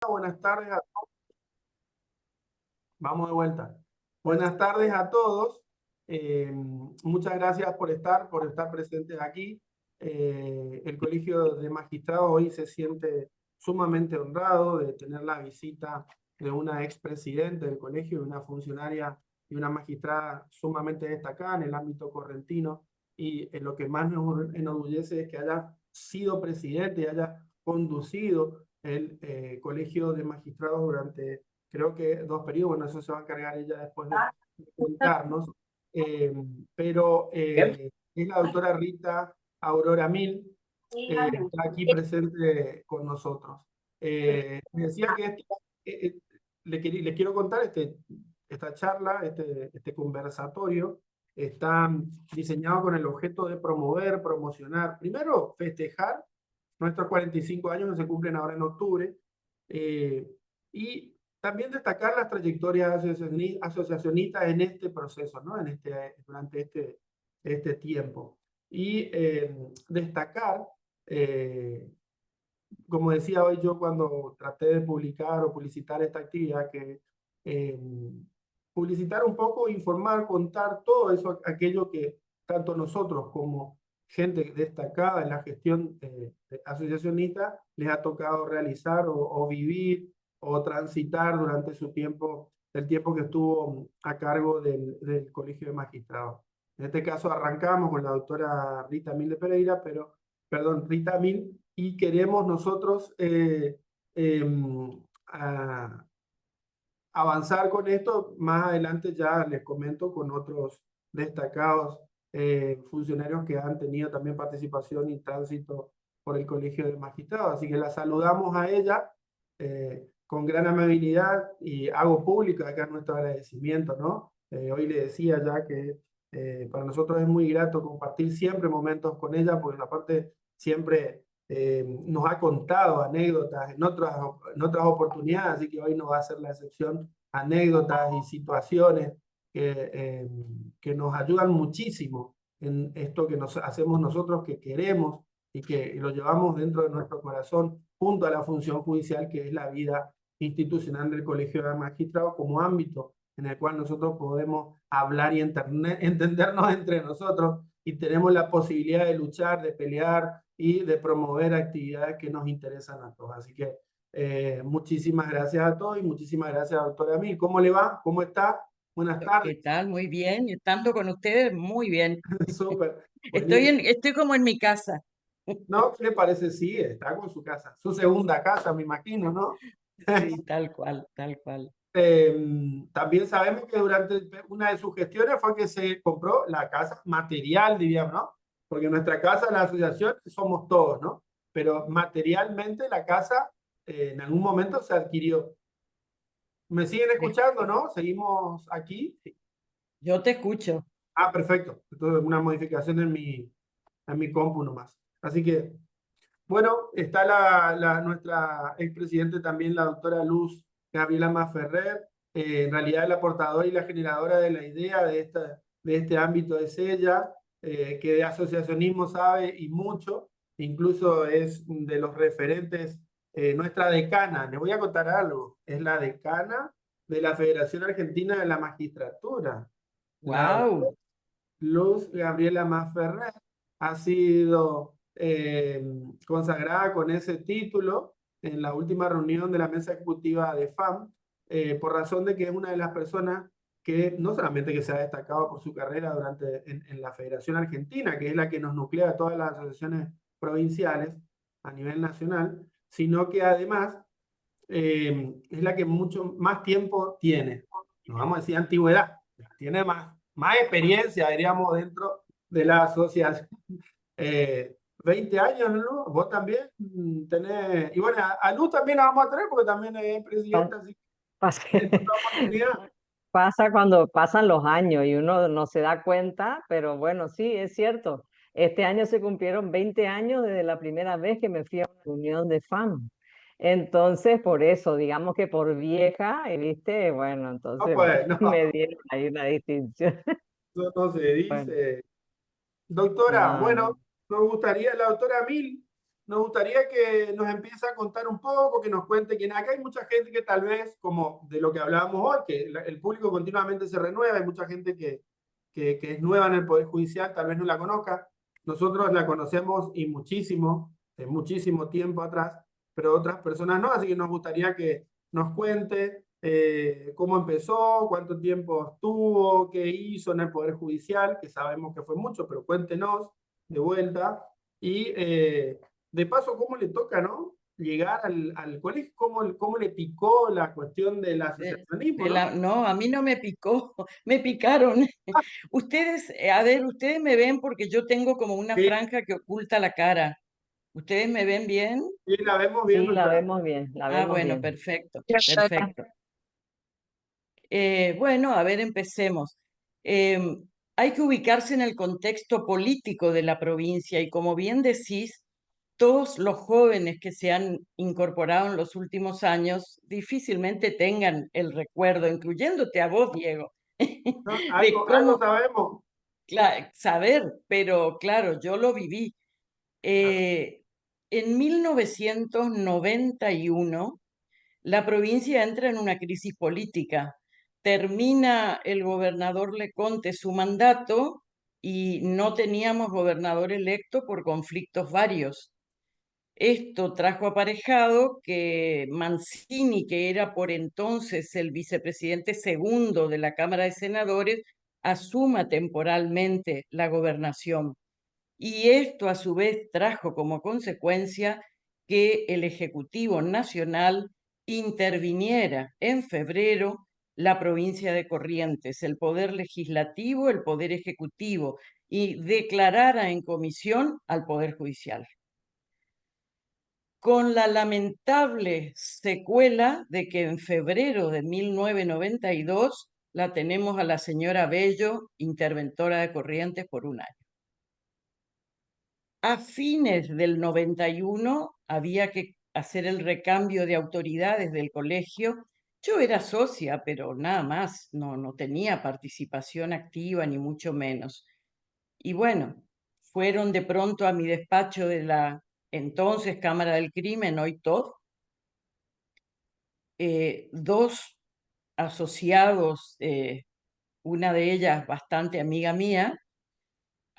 Buenas tardes a todos. Vamos de vuelta. Buenas tardes a todos. Muchas gracias por estar presentes aquí. El Colegio de Magistrados hoy se siente sumamente honrado de tener la visita de una expresidenta del colegio, de una funcionaria y una magistrada sumamente destacada en el ámbito correntino. Y lo que más nos enorgullece es que haya sido presidente y haya conducido el Colegio de Magistrados durante, creo que 2 periodos. Bueno, eso se va a encargar ella después de contarnos. Eh, pero es la doctora Rita Aurora Mil, está aquí presente con nosotros. Me decía que le quiero contar esta charla, este conversatorio, está diseñado con el objeto de promover, promocionar, primero festejar nuestros 45 años que se cumplen ahora en octubre, y también destacar las trayectorias asociacionistas en este proceso, ¿no? Durante este tiempo. Y destacar, como decía hoy yo cuando traté de publicar o publicitar esta actividad, que eh, publicitar un poco, informar, contar todo eso, aquello que tanto nosotros como gente destacada en la gestión asociacionista les ha tocado realizar o vivir o transitar durante su tiempo, el tiempo que estuvo a cargo del Colegio de Magistrados. En este caso arrancamos con la doctora Rita Mil de Pereira, Rita Mil, y queremos nosotros a, avanzar con esto. Más adelante ya les comento con otros destacados funcionarios que han tenido también participación y tránsito por el Colegio de Magistrados. Así que la saludamos a ella con gran amabilidad y hago público acá nuestro agradecimiento, ¿no? Hoy le decía ya que para nosotros es muy grato compartir siempre momentos con ella, porque aparte siempre nos ha contado anécdotas en otras oportunidades, así que hoy no va a ser la excepción, anécdotas y situaciones que nos ayudan muchísimo en esto que nos hacemos nosotros, que queremos y que lo llevamos dentro de nuestro corazón, junto a la función judicial, que es la vida institucional del Colegio de Magistrados como ámbito en el cual nosotros podemos hablar y entendernos entre nosotros, y tenemos la posibilidad de luchar, de pelear y de promover actividades que nos interesan a todos. Así que muchísimas gracias a todos y muchísimas gracias, doctora Mil. ¿Cómo le va? ¿Cómo está? Buenas tardes. ¿Qué tal? Muy bien. Estando con ustedes, muy bien. Súper. Estoy Buenísimo. estoy como en mi casa. ¿No? ¿Qué le parece? Sí, está con su casa. Su segunda casa, me imagino, ¿no? Sí, tal cual, tal cual. También sabemos que durante una de sus gestiones fue que se compró la casa material, diríamos, ¿no? Porque nuestra casa, la asociación, somos todos, ¿no? Pero materialmente la casa en algún momento se adquirió. ¿Me siguen De- escuchando, no? ¿Seguimos aquí? Yo te escucho. Ah, perfecto. Entonces, una modificación en mi compu nomás. Así que, bueno, está nuestra expresidente también, la doctora Luz Gabriela Masferrer. En realidad, la portadora y la generadora de la idea de este ámbito es ella, que de asociacionismo sabe y mucho. Incluso es de los referentes, nuestra decana. Le voy a contar algo. Es la decana de la Federación Argentina de la Magistratura. La doctora Wow. Luz Gabriela Masferrer ha sido consagrada con ese título en la última reunión de la mesa ejecutiva de FAM, por razón de que es una de las personas que no solamente que se ha destacado por su carrera en la Federación Argentina, que es la que nos nuclea a todas las asociaciones provinciales a nivel nacional, sino que además es la que mucho más tiempo tiene. No vamos a decir antigüedad, tiene más experiencia, diríamos, dentro de la asociación. 20 años, ¿no? Vos también tenés, y bueno, a Luz también la vamos a tener porque también es Pa- presidenta, así Pasa, que en otra oportunidad. pasa cuando pasan los años y uno no se da cuenta, pero bueno, sí, es cierto. Este año se cumplieron 20 años desde la primera vez que me fui a una reunión de FAM. Entonces, por eso, digamos que por vieja, ¿viste? Bueno, No, entonces pues, no, me dieron ahí una distinción. eso no se Bueno, dice. Doctora, no, bueno, no. nos gustaría, la doctora Mil nos gustaría que nos empiece a contar un poco, que nos cuente quién. Acá hay mucha gente que tal vez, como de lo que hablábamos hoy, que el público continuamente se renueva, hay mucha gente que es nueva en el Poder Judicial, tal vez no la conozca. Nosotros la conocemos y muchísimo, de muchísimo tiempo atrás, pero otras personas no, así que nos gustaría que nos cuente cómo empezó, cuánto tiempo estuvo, qué hizo en el Poder Judicial, que sabemos que fue mucho, pero cuéntenos de vuelta. Y de paso, ¿cómo le toca, no? Llegar al colegio, ¿cómo le picó la cuestión del asociacionismo, ¿no? No, a mí no me picó, me picaron. Ustedes, a ver, ustedes me ven porque yo tengo como una Sí, franja que oculta la cara. ¿Ustedes me ven bien? sí, la vemos Sí, bien, la doctora. vemos bien, la Ah, vemos bueno, bien. perfecto, perfecto. Bueno, a ver, empecemos. Hay que ubicarse en el contexto político de la provincia y como bien decís, todos los jóvenes que se han incorporado en los últimos años difícilmente tengan el recuerdo, incluyéndote a vos, Diego, ¿No? de Algo cómo sabemos. saber, pero claro, yo lo viví. Claro, Eh, en 1991 la provincia entra en una crisis política. Termina el gobernador Leconte su mandato y no teníamos gobernador electo por conflictos varios. Esto trajo aparejado que Mancini, que era por entonces el vicepresidente segundo de la Cámara de Senadores, asuma temporalmente la gobernación. Y esto a su vez trajo como consecuencia que el Ejecutivo Nacional interviniera en febrero la provincia de Corrientes, el Poder Legislativo, el Poder Ejecutivo, y declarara en comisión al Poder Judicial, con la lamentable secuela de que en febrero de 1992 la tenemos a la señora Bello, interventora de Corrientes, por un año. A fines del 91 había que hacer el recambio de autoridades del colegio. Yo era socia, pero nada más, no tenía participación activa, ni mucho menos. Y bueno, fueron de pronto a mi despacho de la entonces Cámara del Crimen, hoy TOD, dos asociados, una de ellas bastante amiga mía,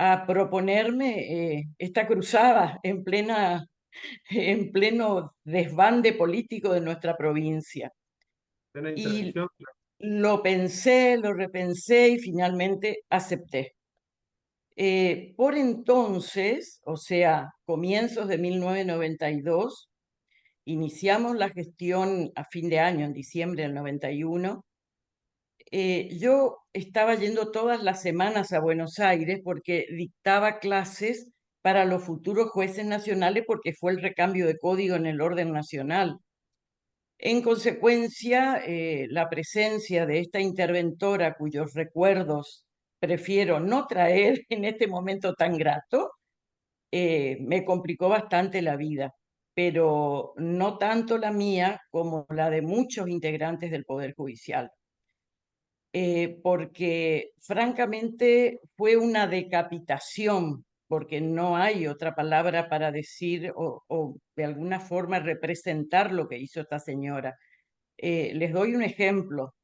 a proponerme esta cruzada en pleno desbande político de nuestra provincia. una Y intervención. lo pensé, lo repensé y finalmente acepté. Por entonces, o sea, comienzos de 1992, iniciamos la gestión a fin de año, en diciembre del 91. Yo estaba yendo todas las semanas a Buenos Aires porque dictaba clases para los futuros jueces nacionales porque fue el recambio de código en el orden nacional. En consecuencia, la presencia de esta interventora, cuyos recuerdos prefiero no traer en este momento tan grato, me complicó bastante la vida, pero no tanto la mía como la de muchos integrantes del Poder Judicial. Porque francamente fue una decapitación, porque no hay otra palabra para decir o de alguna forma representar lo que hizo esta señora. Les doy un ejemplo.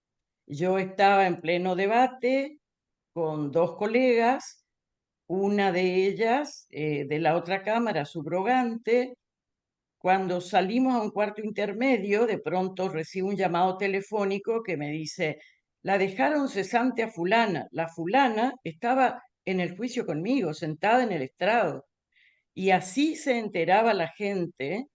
Yo estaba en pleno debate con dos colegas, una de ellas de la otra cámara, subrogante. Cuando salimos a un cuarto intermedio, de pronto recibo un llamado telefónico que me dice, la dejaron cesante a fulana. La fulana estaba en el juicio conmigo, sentada en el estrado. Y así se enteraba la gente,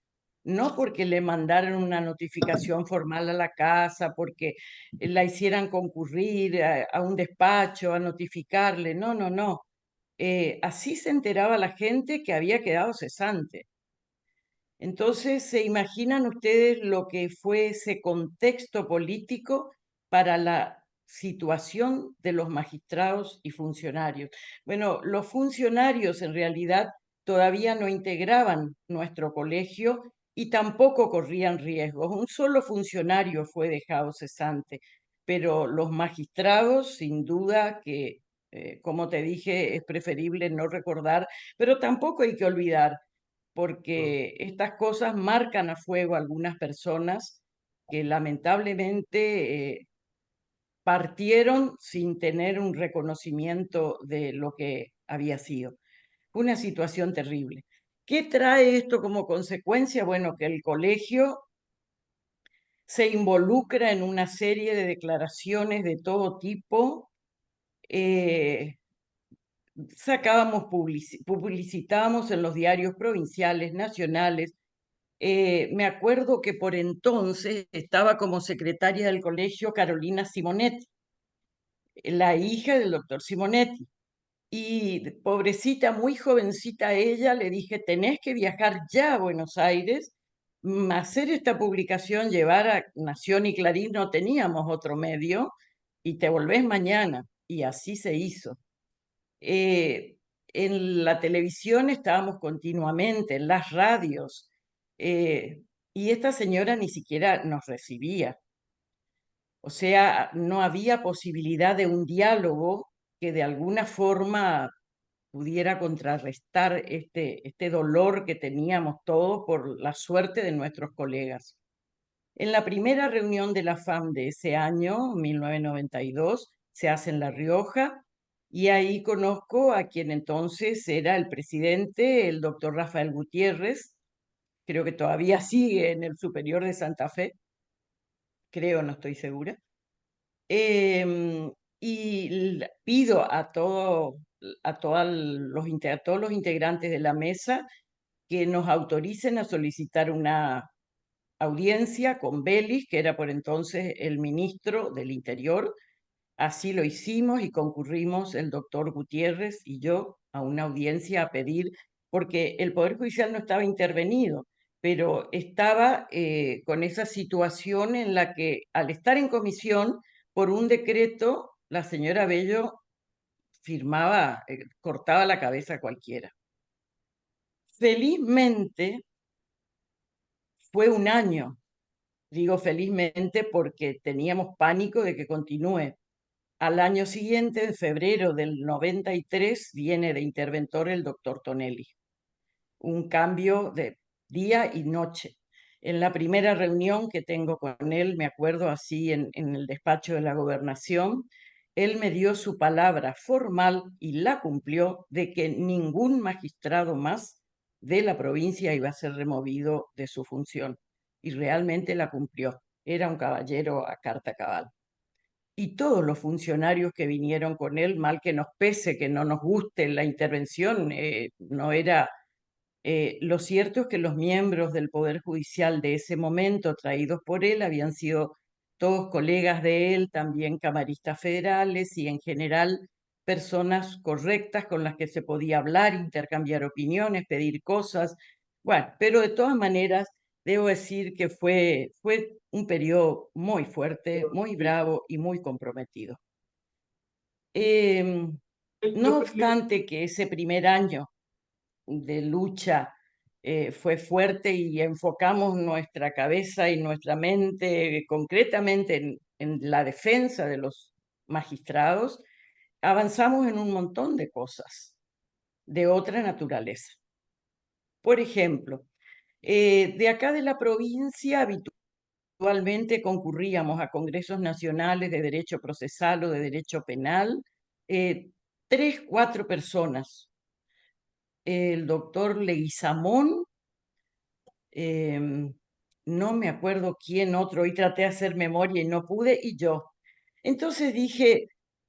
no porque le mandaran una notificación formal a la casa, porque la hicieran concurrir a un despacho a notificarle, no, no, no. Así se enteraba la gente que había quedado cesante. Entonces, ¿se imaginan ustedes lo que fue ese contexto político para la situación de los magistrados y funcionarios? Bueno, los funcionarios en realidad todavía no integraban nuestro colegio y tampoco corrían riesgos. Un solo funcionario fue dejado cesante, pero los magistrados, sin duda que, como te dije, es preferible no recordar, pero tampoco hay que olvidar porque estas cosas marcan a fuego a algunas personas que lamentablemente partieron sin tener un reconocimiento de lo que había sido. Fue una situación terrible. ¿Qué trae esto como consecuencia? Bueno, que el colegio se involucra en una serie de declaraciones de todo tipo. Publicitábamos en los diarios provinciales, nacionales. Me acuerdo que por entonces estaba como secretaria del colegio Carolina Simonetti, la hija del doctor Simonetti. Y pobrecita, muy jovencita ella, le dije, tenés que viajar ya a Buenos Aires, hacer esta publicación, llevar a Nación y Clarín, no teníamos otro medio, y te volvés mañana. Y así se hizo. En la televisión estábamos continuamente, en las radios, y esta señora ni siquiera nos recibía. O sea, no había posibilidad de un diálogo que de alguna forma pudiera contrarrestar este dolor que teníamos todos por la suerte de nuestros colegas. En la primera reunión de la FAM de ese año, 1992, se hace en La Rioja, y ahí conozco a quien entonces era el presidente, el doctor Rafael Gutiérrez, creo que todavía sigue en el Superior de Santa Fe, creo, no estoy segura. Y pido a todos los integrantes de la mesa que nos autoricen a solicitar una audiencia con Belis, que era por entonces el ministro del Interior. Así lo hicimos y concurrimos el doctor Gutiérrez y yo a una audiencia a pedir, porque el Poder Judicial no estaba intervenido, pero estaba con esa situación en la que al estar en comisión, por un decreto, la señora Bello firmaba, cortaba la cabeza a cualquiera. Felizmente fue un año, digo felizmente porque teníamos pánico de que continúe. Al año siguiente, en febrero del 93, viene de interventor el doctor Tonelli. Un cambio de día y noche. En la primera reunión que tengo con él, me acuerdo así en el despacho de la gobernación, él me dio su palabra formal y la cumplió de que ningún magistrado más de la provincia iba a ser removido de su función. Y realmente la cumplió. Era un caballero a carta cabal. Y todos los funcionarios que vinieron con él, mal que nos pese, que no nos guste la intervención, no era... lo cierto es que los miembros del Poder Judicial de ese momento, traídos por él, habían sido todos colegas de él, también camaristas federales y en general personas correctas con las que se podía hablar, intercambiar opiniones, pedir cosas. Bueno, pero de todas maneras, debo decir que fue un periodo muy fuerte, muy bravo y muy comprometido. No obstante que ese primer año de lucha fue fuerte y enfocamos nuestra cabeza y nuestra mente concretamente en la defensa de los magistrados, avanzamos en un montón de cosas de otra naturaleza. Por ejemplo, de acá de la provincia habitualmente concurríamos a congresos nacionales de derecho procesal o de derecho penal, 3, 4 personas. El doctor Leguizamón, no me acuerdo quién otro, hoy traté de hacer memoria y no pude, y yo. Entonces dije,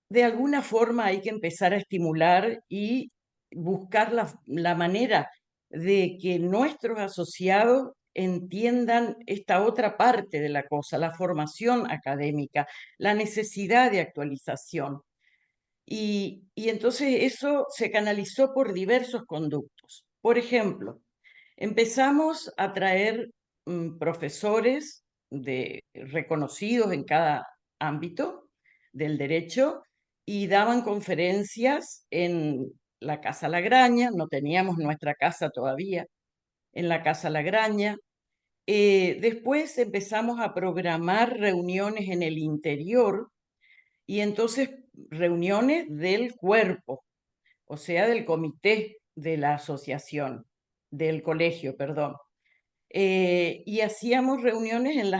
de alguna forma hay que empezar a estimular y buscar la manera de que nuestros asociados entiendan esta otra parte de la cosa, la formación académica, la necesidad de actualización. Y entonces eso se canalizó por diversos conductos. Por ejemplo, empezamos a traer profesores reconocidos en cada ámbito del derecho y daban conferencias en la Casa Lagraña, no teníamos nuestra casa todavía, en la Casa Lagraña. Después empezamos a programar reuniones en el interior y entonces reuniones del cuerpo, o sea, del comité de la asociación. del colegio, perdón. Y hacíamos reuniones en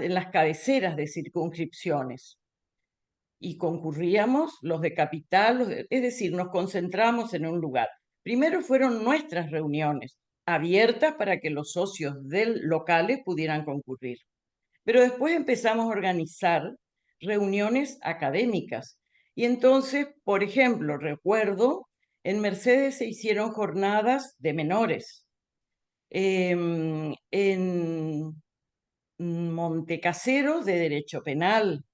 en las cabeceras de circunscripciones. Y concurríamos los de capital, es decir, nos concentramos en un lugar. Primero fueron nuestras reuniones, abiertas para que los socios del locales pudieran concurrir. Pero después empezamos a organizar reuniones académicas. Y entonces, por ejemplo, recuerdo, en Mercedes se hicieron jornadas de menores. En Montecaseros de Derecho Penal.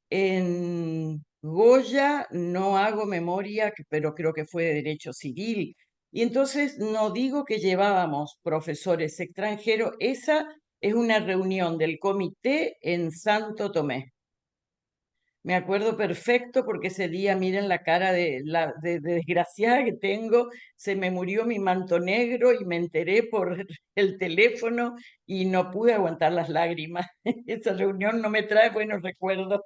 En Goya no hago memoria, pero creo que fue de Derecho Civil. Y entonces no digo que llevábamos profesores extranjeros, esa es una reunión del comité en Santo Tomé. Me acuerdo perfecto porque ese día, miren la cara de desgraciada que tengo, se me murió mi manto negro y me enteré por el teléfono y no pude aguantar las lágrimas. Esa reunión no me trae buenos recuerdos.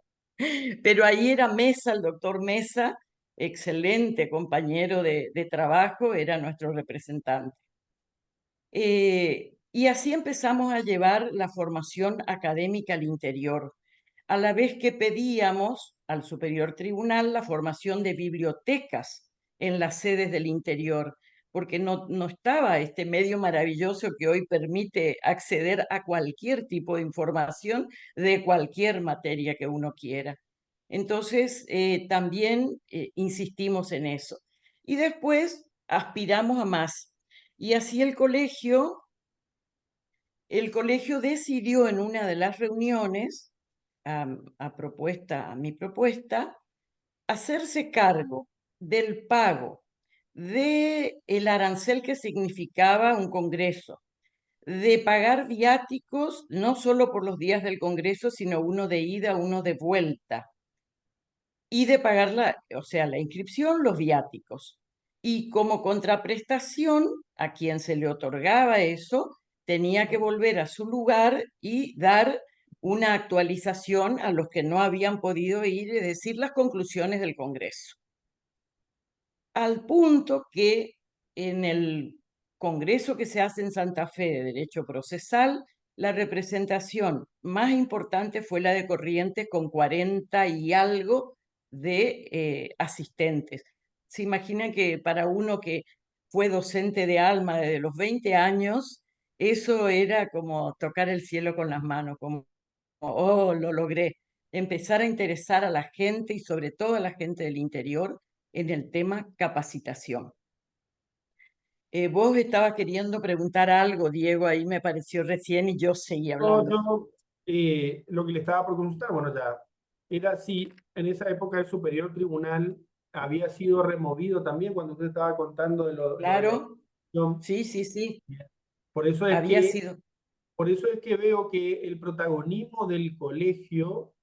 Pero ahí era Mesa, el doctor Mesa, excelente compañero de trabajo, era nuestro representante. Y así empezamos a llevar la formación académica al interior, a la vez que pedíamos al Superior Tribunal la formación de bibliotecas en las sedes del interior, porque no estaba este medio maravilloso que hoy permite acceder a cualquier tipo de información de cualquier materia que uno quiera. Entonces, también insistimos en eso. Y después aspiramos a más. Y así el colegio decidió en una de las reuniones, a mi propuesta, hacerse cargo del pago del arancel que significaba un congreso, de pagar viáticos no solo por los días del congreso, sino uno de ida, uno de vuelta, y de pagar la inscripción, los viáticos. Y como contraprestación, a quien se le otorgaba eso, tenía que volver a su lugar y dar una actualización a los que no habían podido ir, es decir, las conclusiones del Congreso. Al punto que en el Congreso que se hace en Santa Fe de Derecho Procesal, la representación más importante fue la de Corrientes, con 40 y algo de asistentes. Se imaginan que para uno que fue docente de alma desde los 20 años, eso era como tocar el cielo con las manos, como, oh, lo logré. Empezar a interesar a la gente y sobre todo a la gente del interior en el tema capacitación. Vos estabas queriendo preguntar algo, Diego, ahí me pareció recién y yo seguí hablando. Lo que le estaba por consultar, bueno, ya era si en esa época el Superior Tribunal había sido removido también cuando usted estaba contando de lo de la Claro, elección. sí, sí, sí, Por eso es había que sido. Por eso es que veo que el protagonismo del colegio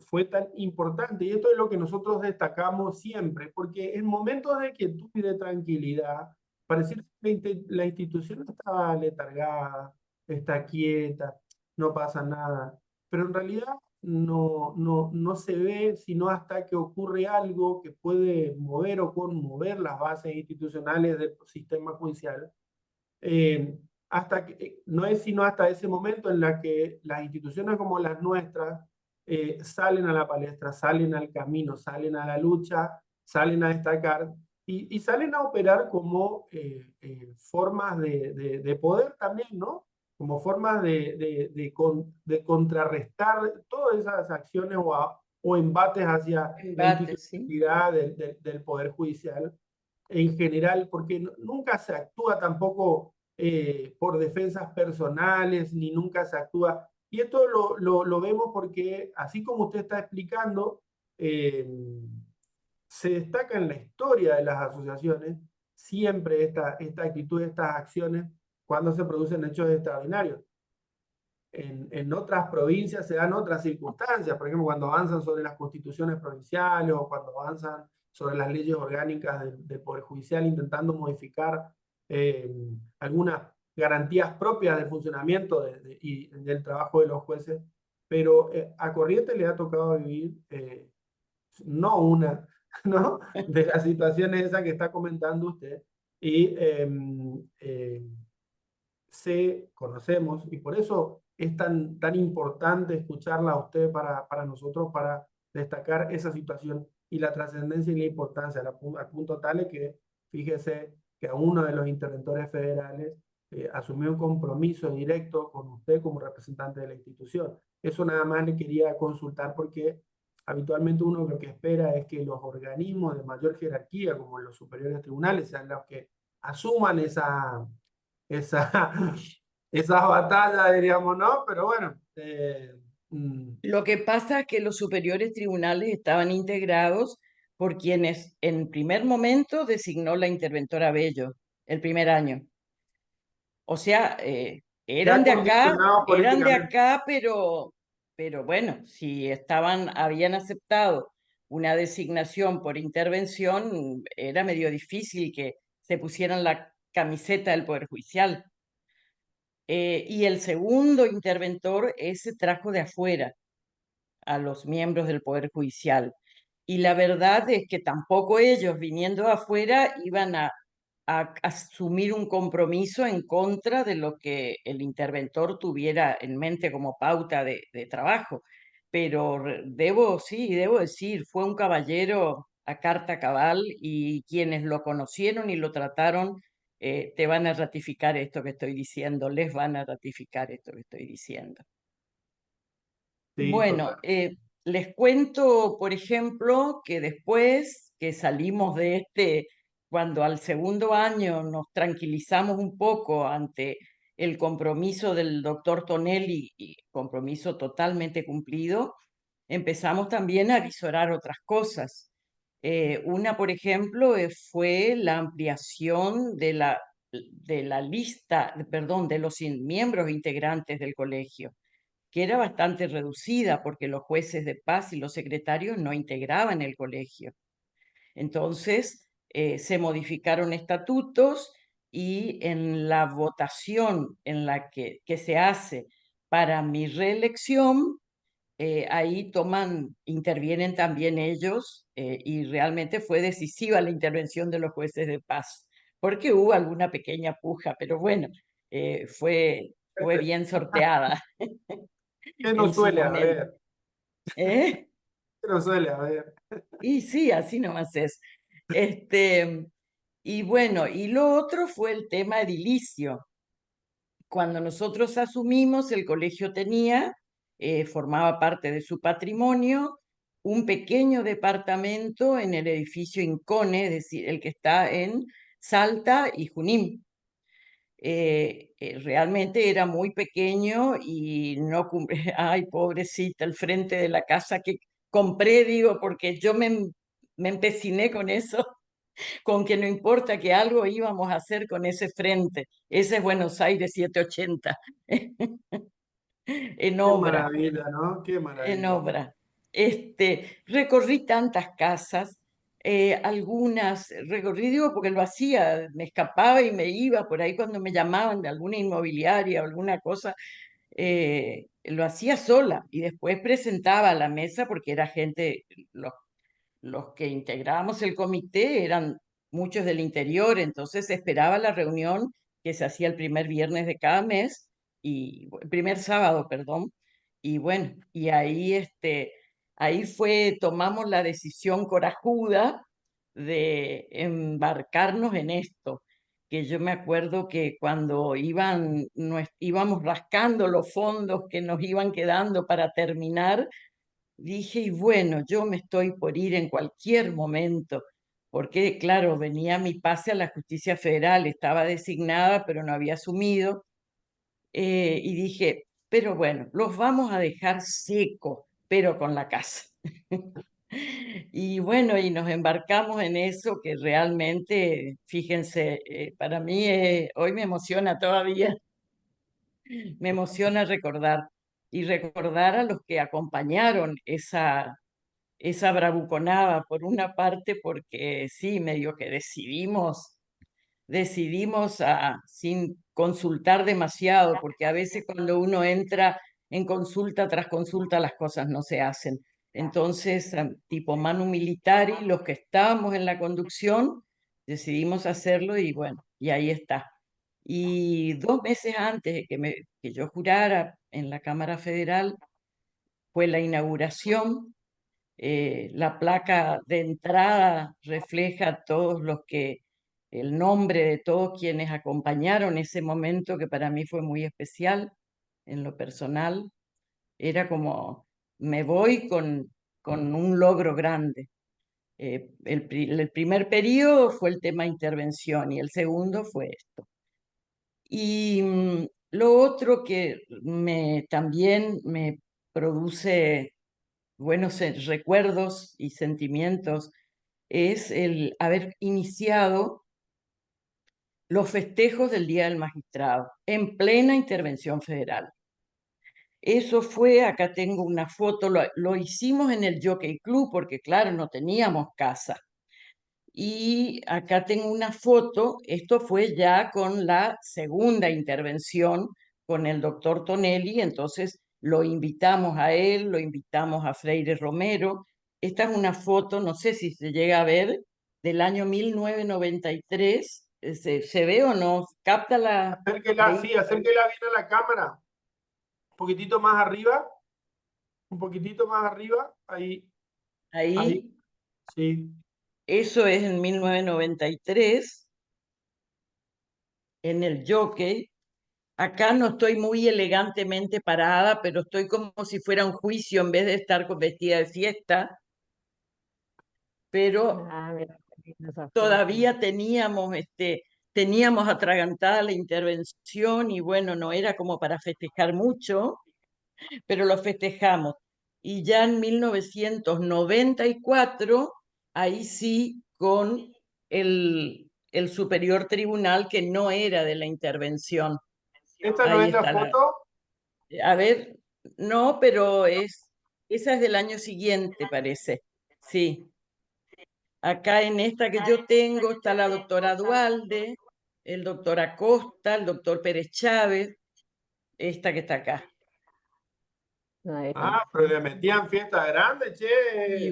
fue tan importante, y esto es lo que nosotros destacamos siempre, porque en momentos de quietud y de tranquilidad, pareciera que la institución está letargada, está quieta, no pasa nada, pero en realidad no se ve sino hasta que ocurre algo que puede mover o conmover las bases institucionales del sistema judicial. Hasta que, no es sino hasta ese momento en la que las instituciones como las nuestras salen a la palestra, salen al camino, salen a la lucha, salen a destacar y salen a operar como formas de poder también, ¿no? Como formas de contrarrestar todas esas acciones o embates hacia la Embate, sí. institucionalidad del Poder Judicial en general, porque nunca se actúa tampoco por defensas personales, ni nunca se actúa. Y esto lo vemos porque, así como usted está explicando, se destaca en la historia de las asociaciones siempre esta actitud, estas acciones, cuando se producen hechos extraordinarios. En otras provincias se dan otras circunstancias, por ejemplo, cuando avanzan sobre las constituciones provinciales o cuando avanzan sobre las leyes orgánicas del Poder Judicial, intentando modificar algunas garantías propias del funcionamiento y del trabajo de los jueces, pero a Corrientes le ha tocado vivir no una, ¿no? De las situaciones esas que está comentando usted, Y conocemos, y por eso es tan importante escucharla a usted para nosotros, para destacar esa situación y la trascendencia y la importancia, al punto tal es que, fíjese, que a uno de los interventores federales asumió un compromiso directo con usted como representante de la institución. Eso nada más le quería consultar porque habitualmente uno lo que espera es que los organismos de mayor jerarquía, como los superiores tribunales, sean los que asuman esa, esas batallas, diríamos, ¿no? Pero bueno. Lo que pasa es que los superiores tribunales estaban integrados por quienes en primer momento designó la interventora Bello, el primer año. O sea, Ya condicionado eran de políticamente. acá, pero bueno, si habían aceptado una designación por intervención, era medio difícil que se pusieran la camiseta del Poder Judicial. Y el segundo interventor, ese trajo de afuera a los miembros del Poder Judicial. Y la verdad es que tampoco ellos, viniendo de afuera, iban a asumir un compromiso en contra de lo que el interventor tuviera en mente como pauta de trabajo. Pero debo decir, fue un caballero a carta cabal y quienes lo conocieron y lo trataron te van a ratificar esto que estoy diciendo, les van a ratificar esto que estoy diciendo. Sí, Bueno, total. les cuento, por ejemplo, que después que salimos de cuando al segundo año nos tranquilizamos un poco ante el compromiso del doctor Tonelli, y compromiso totalmente cumplido, empezamos también a visorar otras cosas. Una, por ejemplo, fue la ampliación de la lista, perdón, de los miembros integrantes del colegio, que era bastante reducida porque los jueces de paz y los secretarios no integraban el colegio. Entonces, se modificaron estatutos y en la votación en la que se hace para mi reelección, ahí intervienen también ellos y realmente fue decisiva la intervención de los jueces de paz, porque hubo alguna pequeña puja, pero bueno, fue bien sorteada ¿Qué en nos su suele momento. haber? ¿Eh? ¿Qué nos suele haber? Y sí, así nomás es. Este, y bueno, y lo otro fue el tema edilicio. Cuando nosotros asumimos, el colegio tenía, formaba parte de su patrimonio, un pequeño departamento en el edificio Incone, es decir, el que está en Salta y Junín. Realmente era muy pequeño y no cumple, ay, pobrecita, el frente de la casa que compré, digo, porque me empeciné con eso, con que no importa que algo íbamos a hacer con ese frente. Ese es Buenos Aires 780, en Qué obra maravilla, ¿no? Qué en maravilla. obra. Recorrí tantas casas, algunas recorrí, digo, porque lo hacía, me escapaba y me iba por ahí cuando me llamaban de alguna inmobiliaria o alguna cosa, lo hacía sola y después presentaba a la mesa porque era gente, los que integrábamos el comité eran muchos del interior, entonces esperaba la reunión que se hacía el primer viernes de cada mes, el primer sábado, perdón, y bueno, y ahí, tomamos la decisión corajuda de embarcarnos en esto, que yo me acuerdo que cuando íbamos rascando los fondos que nos iban quedando para terminar, dije, y bueno, yo me estoy por ir en cualquier momento, porque claro, venía mi pase a la justicia federal, estaba designada, pero no había asumido, y dije, pero bueno, los vamos a dejar secos, pero con la casa. Y bueno, y nos embarcamos en eso que realmente, fíjense, para mí hoy me emociona todavía, me emociona recordar y recordar a los que acompañaron esa bravuconada, por una parte, porque sí, medio que decidimos sin consultar demasiado, porque a veces cuando uno entra en consulta tras consulta las cosas no se hacen. Entonces, tipo Manu Militari, los que estábamos en la conducción, decidimos hacerlo y bueno, y ahí está. Y 2 meses antes de que yo jurara en la Cámara Federal, fue la inauguración. La placa de entrada refleja todos el nombre de todos quienes acompañaron ese momento que para mí fue muy especial en lo personal. Era como, me voy con un logro grande. El primer periodo fue el tema intervención y el segundo fue esto. Y lo otro que también me produce buenos recuerdos y sentimientos es el haber iniciado los festejos del Día del Magistrado en plena intervención federal. Eso fue, acá tengo una foto, lo hicimos en el Jockey Club porque claro, no teníamos casa. Y acá tengo una foto, esto fue ya con la segunda intervención con el doctor Tonelli, entonces lo invitamos a él, lo invitamos a Freire Romero. Esta es una foto, no sé si se llega a ver, del año 1993. ¿Se ve o no? ¿Capta Acérquela, ahí? sí, acérquela bien a la cámara. Un poquitito más arriba, un poquitito más arriba, ahí, ahí, Ahí, sí. eso es en 1993, en el Jockey. Acá no estoy muy elegantemente parada, pero estoy como si fuera un juicio en vez de estar vestida de fiesta, pero Ah, mira, qué linda esa foto. todavía teníamos atragantada la intervención y bueno, no era como para festejar mucho, pero lo festejamos. Y ya en 1994, ahí sí, con el Superior Tribunal que no era de la intervención. ¿Esta no Ahí es la está foto? a ver, no, pero esa es del año siguiente, parece. Sí. Acá en esta que yo tengo está la doctora Dualde, el doctor Acosta, el doctor Pérez Chávez, esta que está acá. Ahí está. Ah, pero le metían fiesta grande, Y che.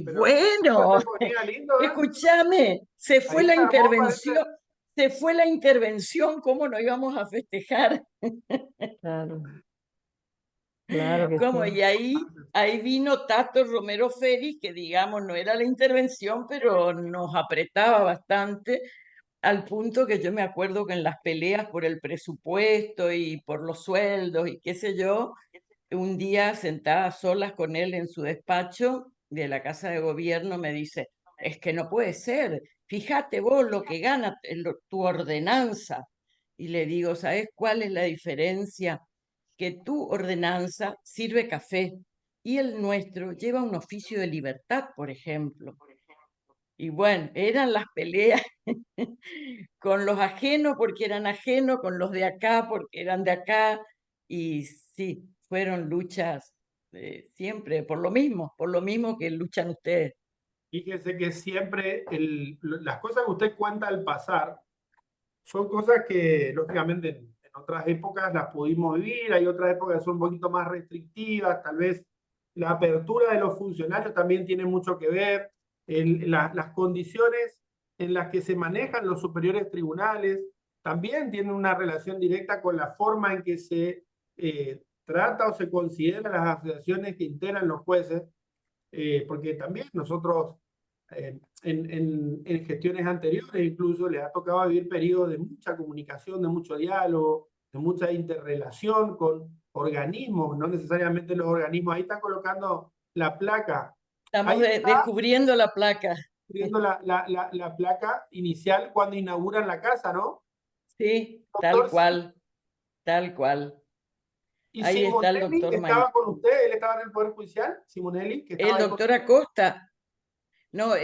Pero esto bueno, se ponía lindo, ¿eh? escúchame, Ahí se armó, parece. se fue la intervención, ¿cómo no íbamos a festejar? Claro, claro que Como, sí. y ahí vino Tato Romero Félix, que digamos no era la intervención, pero nos apretaba bastante, al punto que yo me acuerdo que en las peleas por el presupuesto y por los sueldos y qué sé yo, un día sentada a solas con él en su despacho de la Casa de Gobierno, me dice, es que no puede ser, fíjate vos lo que gana tu ordenanza. Y le digo, ¿sabes cuál es la diferencia? Que tu ordenanza sirve café y el nuestro lleva un oficio de libertad, por ejemplo. Y bueno, eran las peleas con los ajenos porque eran ajenos, con los de acá porque eran de acá. Y sí, fueron luchas siempre por lo mismo que luchan ustedes. Fíjese que siempre las cosas que usted cuenta al pasar son cosas que, lógicamente, en otras épocas las pudimos vivir, hay otras épocas que son un poquito más restrictivas, tal vez la apertura de los funcionarios también tiene mucho que ver, las condiciones en las que se manejan los superiores tribunales también tienen una relación directa con la forma en que se trata o se considera las asociaciones que integran los jueces, porque también nosotros en gestiones anteriores incluso les ha tocado vivir periodos de mucha comunicación, de mucho diálogo, de mucha interrelación con organismos, no necesariamente los organismos. Ahí están colocando la placa. Estamos Ahí está descubriendo la placa. viendo la placa inicial cuando inauguran la casa, ¿no? Sí, Doctor, tal cual. y Ahí está el Simonelli doctor estaba con usted, él estaba en el Poder Judicial, Simonelli, que estaba el ahí con... doctor Acosta. No,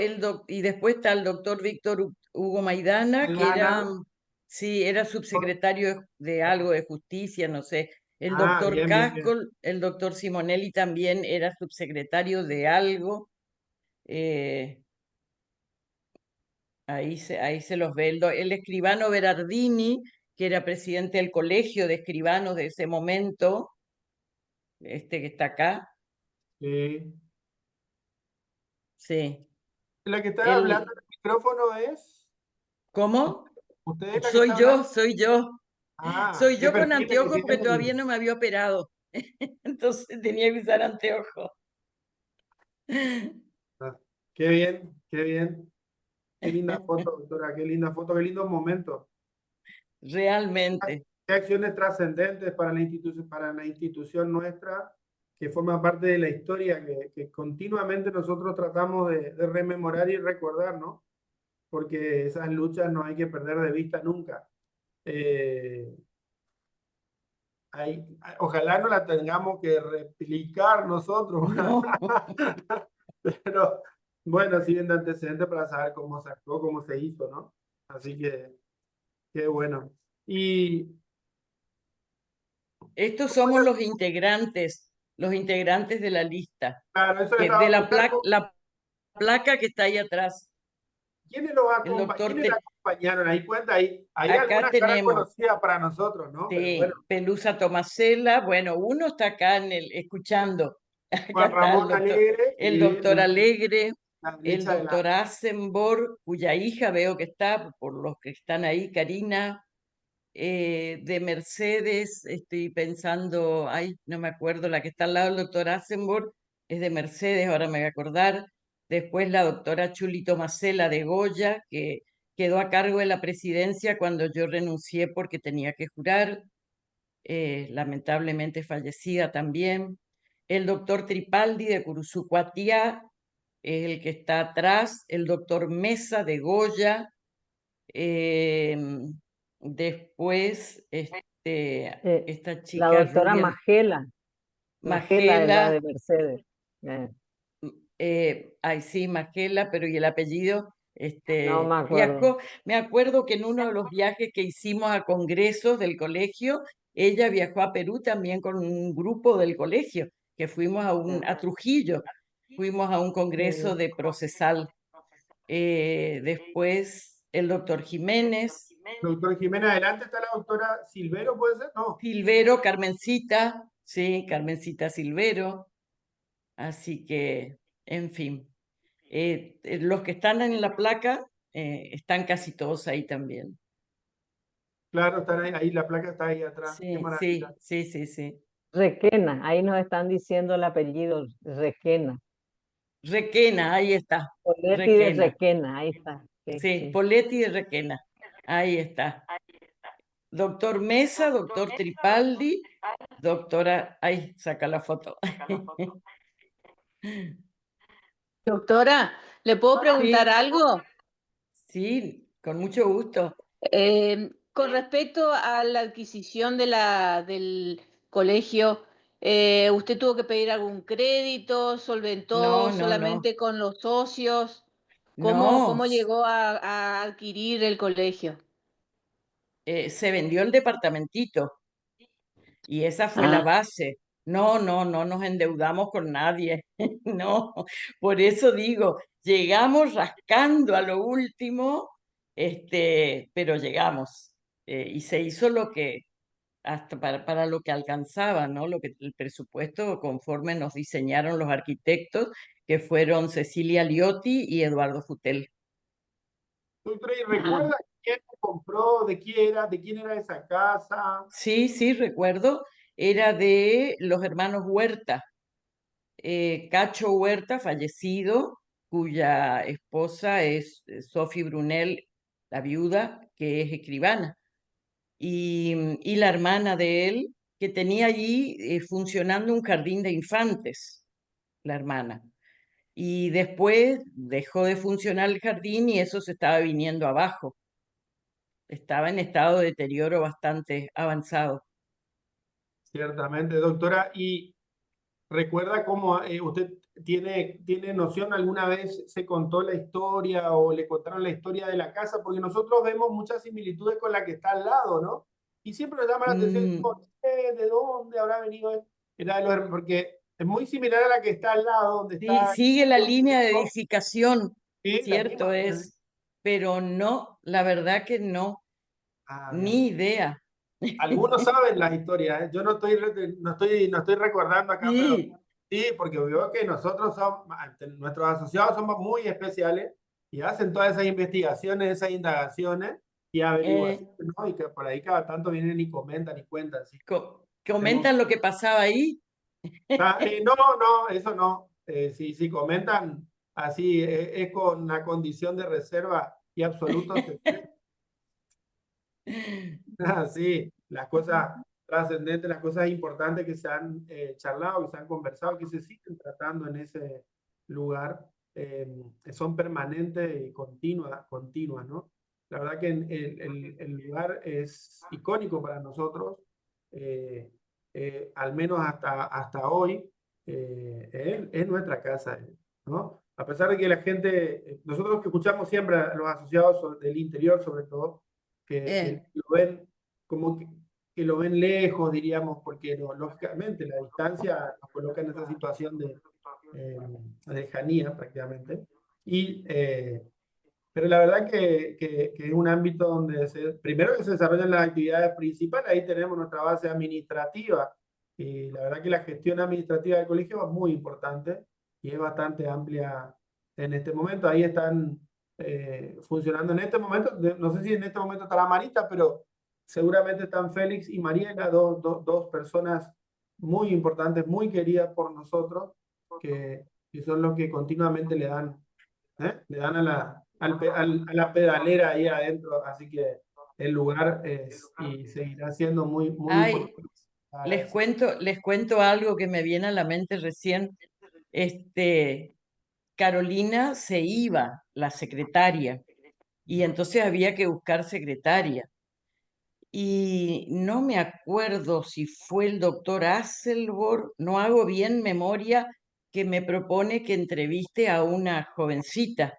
y después está el doctor Víctor Hugo Maidana, que era, Maidana. sí, era subsecretario de algo de justicia, no sé. El Ah, doctor bien, bien, bien. Casco, el doctor Simonelli también era subsecretario de algo. eh, ahí se los ve. El escribano Berardini, que era presidente del colegio de escribanos de ese momento, este que está acá, Sí. sí. La que está hablando Él, en el micrófono es. ¿Cómo? ¿Usted es la que Soy está hablando? yo, soy yo. Ah, Soy qué yo con perfil que anteojos porque todavía tiene. no me había operado. Entonces tenía que usar anteojos. Ah, qué bien, qué bien. Qué linda foto, doctora, qué linda foto, qué lindo momento. Realmente. Qué acciones trascendentes para la institución nuestra, que forma parte de la historia que continuamente nosotros tratamos de rememorar y recordar, ¿no? Porque esas luchas no hay que perder de vista nunca. Eh, ojalá no la tengamos que replicar nosotros, No. pero bueno, sirven de antecedente para saber cómo se actuó, cómo se hizo, ¿no? Así que, qué bueno. Y Estos somos los integrantes de la lista, claro, eso le que de estaba a preguntar, la placa que está ahí atrás. El doctor, ¿quiénes la acompañaron? Ahí cuenta, hay acá alguna cara tenemos conocida para nosotros, ¿no? Pero bueno, Pelusa Tomasela, bueno, uno está acá escuchando. Acá Juan está Ramón Alegre el y doctor Alegre, la el derecha de la... doctor Asenborg, cuya hija veo que está, por los que están ahí, Karina, de Mercedes, estoy pensando, ay, no me acuerdo, la que está al lado del doctor Asenborg es de Mercedes, ahora me voy a acordar. Después la doctora Chuli Tomasela de Goya, que quedó a cargo de la presidencia cuando yo renuncié porque tenía que jurar, lamentablemente fallecida también. El doctor Tripaldi de Curuzucuatiá es el que está atrás, el doctor Mesa de Goya, después esta La chica doctora rubia, Magela, Magela es la Magela, de Mercedes. ay sí, Magela, pero ¿y el apellido? No me acuerdo. Me acuerdo que en uno de los viajes que hicimos a congresos del colegio, ella viajó a Perú también con un grupo del colegio, que fuimos a Trujillo, fuimos a un congreso de procesal. Después el doctor Jiménez, Doctor Jiménez, adelante está la doctora Silvero, ¿puede ser? No. Silvero, Carmencita, sí, Carmencita Silvero, así que, en fin. Los que están en la placa están casi todos ahí también. Claro, están ahí, la placa está ahí atrás. Qué Sí, maravilla. sí, sí, sí, sí. Requena, ahí nos están diciendo el apellido, Requena. Requena, ahí está. Poletti de Requena. Requena, ahí está. Sí, Sí, sí. Poletti de Requena. Ahí está. Doctor Mesa, doctor Tripaldi, doctora. Ahí, saca la foto. Doctora, ¿le puedo preguntar Sí, algo? sí, con mucho gusto. Con respecto a la adquisición del colegio, ¿usted tuvo que pedir algún crédito? ¿Solventó No, no, no. solamente con los socios? No, ¿Cómo llegó a adquirir el colegio? se vendió el departamentito y esa fue la Ah, base. No, no, no nos endeudamos con nadie. No, por eso digo, llegamos rascando a lo último, pero llegamos. Y se hizo lo que, hasta para lo que alcanzaba, ¿no? Lo que el presupuesto conforme nos diseñaron los arquitectos, que fueron Cecilia Liotti y Eduardo Futel. Doctora, ¿y ah, recuerda quién compró, de quién era esa casa? Sí, sí, recuerdo, era de los hermanos Huerta. Cacho Huerta, fallecido, cuya esposa es Sophie Brunel, la viuda, que es escribana, y la hermana de él, que tenía allí funcionando un jardín de infantes, la hermana. Y después dejó de funcionar el jardín y eso se estaba viniendo abajo. Estaba en estado de deterioro bastante avanzado. Ciertamente, doctora. ¿Y recuerda cómo usted tiene noción, alguna vez se contó la historia o le contaron la historia de la casa? Porque nosotros vemos muchas similitudes con la que está al lado, ¿no? Y siempre nos llama la atención, Mm, ¿de dónde habrá venido? Porque es muy similar a la que está al lado, donde sí, está... sigue la línea de edificación, Sí, la cierto misma. es, pero no, la verdad que no, Ah, bien. ni idea. Algunos saben las historias, ¿eh? Yo no estoy recordando acá, pero Sí, sí, porque veo que nosotros somos, nuestros asociados somos muy especiales y hacen todas esas investigaciones, esas indagaciones y averiguaciones, ¿no? Y que por ahí cada tanto vienen y comentan y cuentan, sí. ¿Comentan lo que pasaba ahí? No, no, eso no. Si comentan así, es con una condición de reserva y absoluto secreto. Sí, las cosas trascendentes, las cosas importantes que se han charlado, que se han conversado, que se siguen tratando en ese lugar, son permanentes y continuas, ¿no? La verdad que el lugar es icónico para nosotros, al menos hasta hoy, es nuestra casa, ¿no? A pesar de que la gente, nosotros que escuchamos siempre a los asociados del interior sobre todo, que lo ven como que lo ven lejos, diríamos, porque no, lógicamente la distancia nos coloca en esa situación de lejanía prácticamente. Pero la verdad que es un ámbito donde primero que se desarrollan las actividades principales, ahí tenemos nuestra base administrativa, y la verdad que la gestión administrativa del colegio es muy importante y es bastante amplia en este momento. Ahí están funcionando en este momento, no sé si en este momento estará Marita, pero seguramente están Félix y Mariela, dos personas muy importantes, muy queridas por nosotros, que son los que continuamente le dan a la pedalera ahí adentro, así que el lugar es y seguirá siendo muy, muy Ay, importante. les cuento algo que me viene a la mente recién. Carolina se iba, la secretaria, y entonces había que buscar secretaria. Y no me acuerdo si fue el doctor Hasselborg, no hago bien memoria, que me propone que entreviste a una jovencita.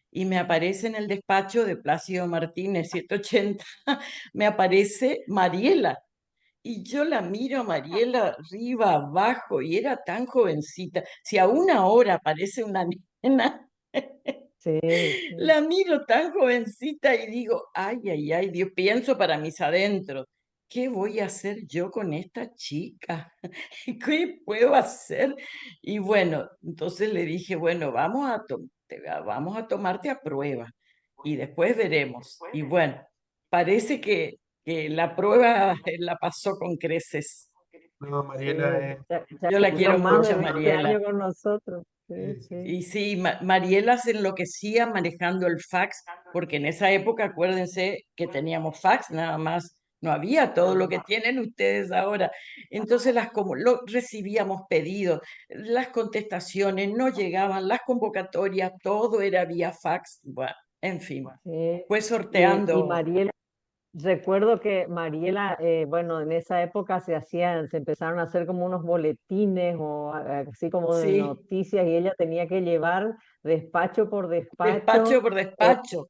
Y me aparece en el despacho de Plácido Martínez, 780, me aparece Mariela. Y yo la miro a Mariela arriba, abajo, y era tan jovencita. Si aún ahora aparece una nena, Sí, sí. la miro tan jovencita y digo, ay, ay, ay, Dios, pienso para mis adentros, ¿qué voy a hacer yo con esta chica? ¿Qué puedo hacer? Y bueno, entonces le dije, bueno, vamos a tomarte a prueba y después veremos. Y bueno, parece que la prueba la pasó con creces. No, Sí, Mariela ya Yo la son quiero más de mucho, 20 Mariela. años con nosotros. Sí, sí. Y sí, Mariela se enloquecía manejando el fax, porque en esa época, acuérdense que teníamos fax nada más, no había todo lo que tienen ustedes ahora. Entonces recibíamos pedidos, las contestaciones no llegaban, las convocatorias, todo era vía fax. Bueno, en fin, Sí. fue Y sorteando. Mariela, recuerdo que Mariela, bueno, en esa época se empezaron a hacer como unos boletines o así como de Sí, noticias y ella tenía que llevar despacho por despacho despacho, por eh, despacho.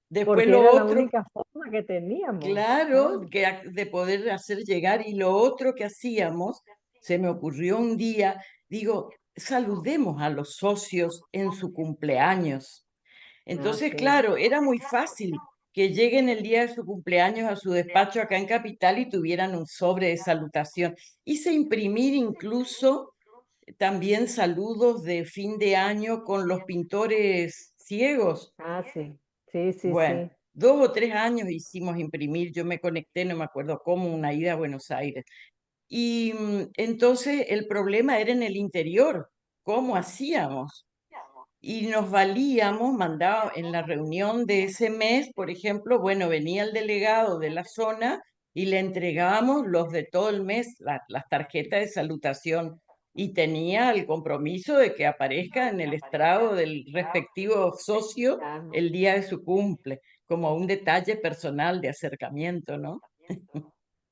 Después porque lo era la otro. única forma que teníamos. Claro, Claro. de poder hacer llegar. Y lo otro que hacíamos, se me ocurrió un día, digo, saludemos a los socios en su cumpleaños. Ah, Entonces, sí. claro, era muy fácil que lleguen el día de su cumpleaños a su despacho acá en Capital y tuvieran un sobre de salutación. Hice imprimir incluso también saludos de fin de año con los pintores ciegos. Ah, sí. Sí, sí, Bueno, sí. 2 o 3 años hicimos imprimir, yo me conecté, no me acuerdo cómo, una ida a Buenos Aires. Y entonces el problema era en el interior, ¿cómo hacíamos? Y nos valíamos, mandaba en la reunión de ese mes, por ejemplo, bueno, venía el delegado de la zona y le entregábamos los de todo el mes, las tarjetas de salutación, y tenía el compromiso de que aparezca en el estrado del respectivo socio Claro. el día de su cumple, como un detalle personal de acercamiento, ¿no?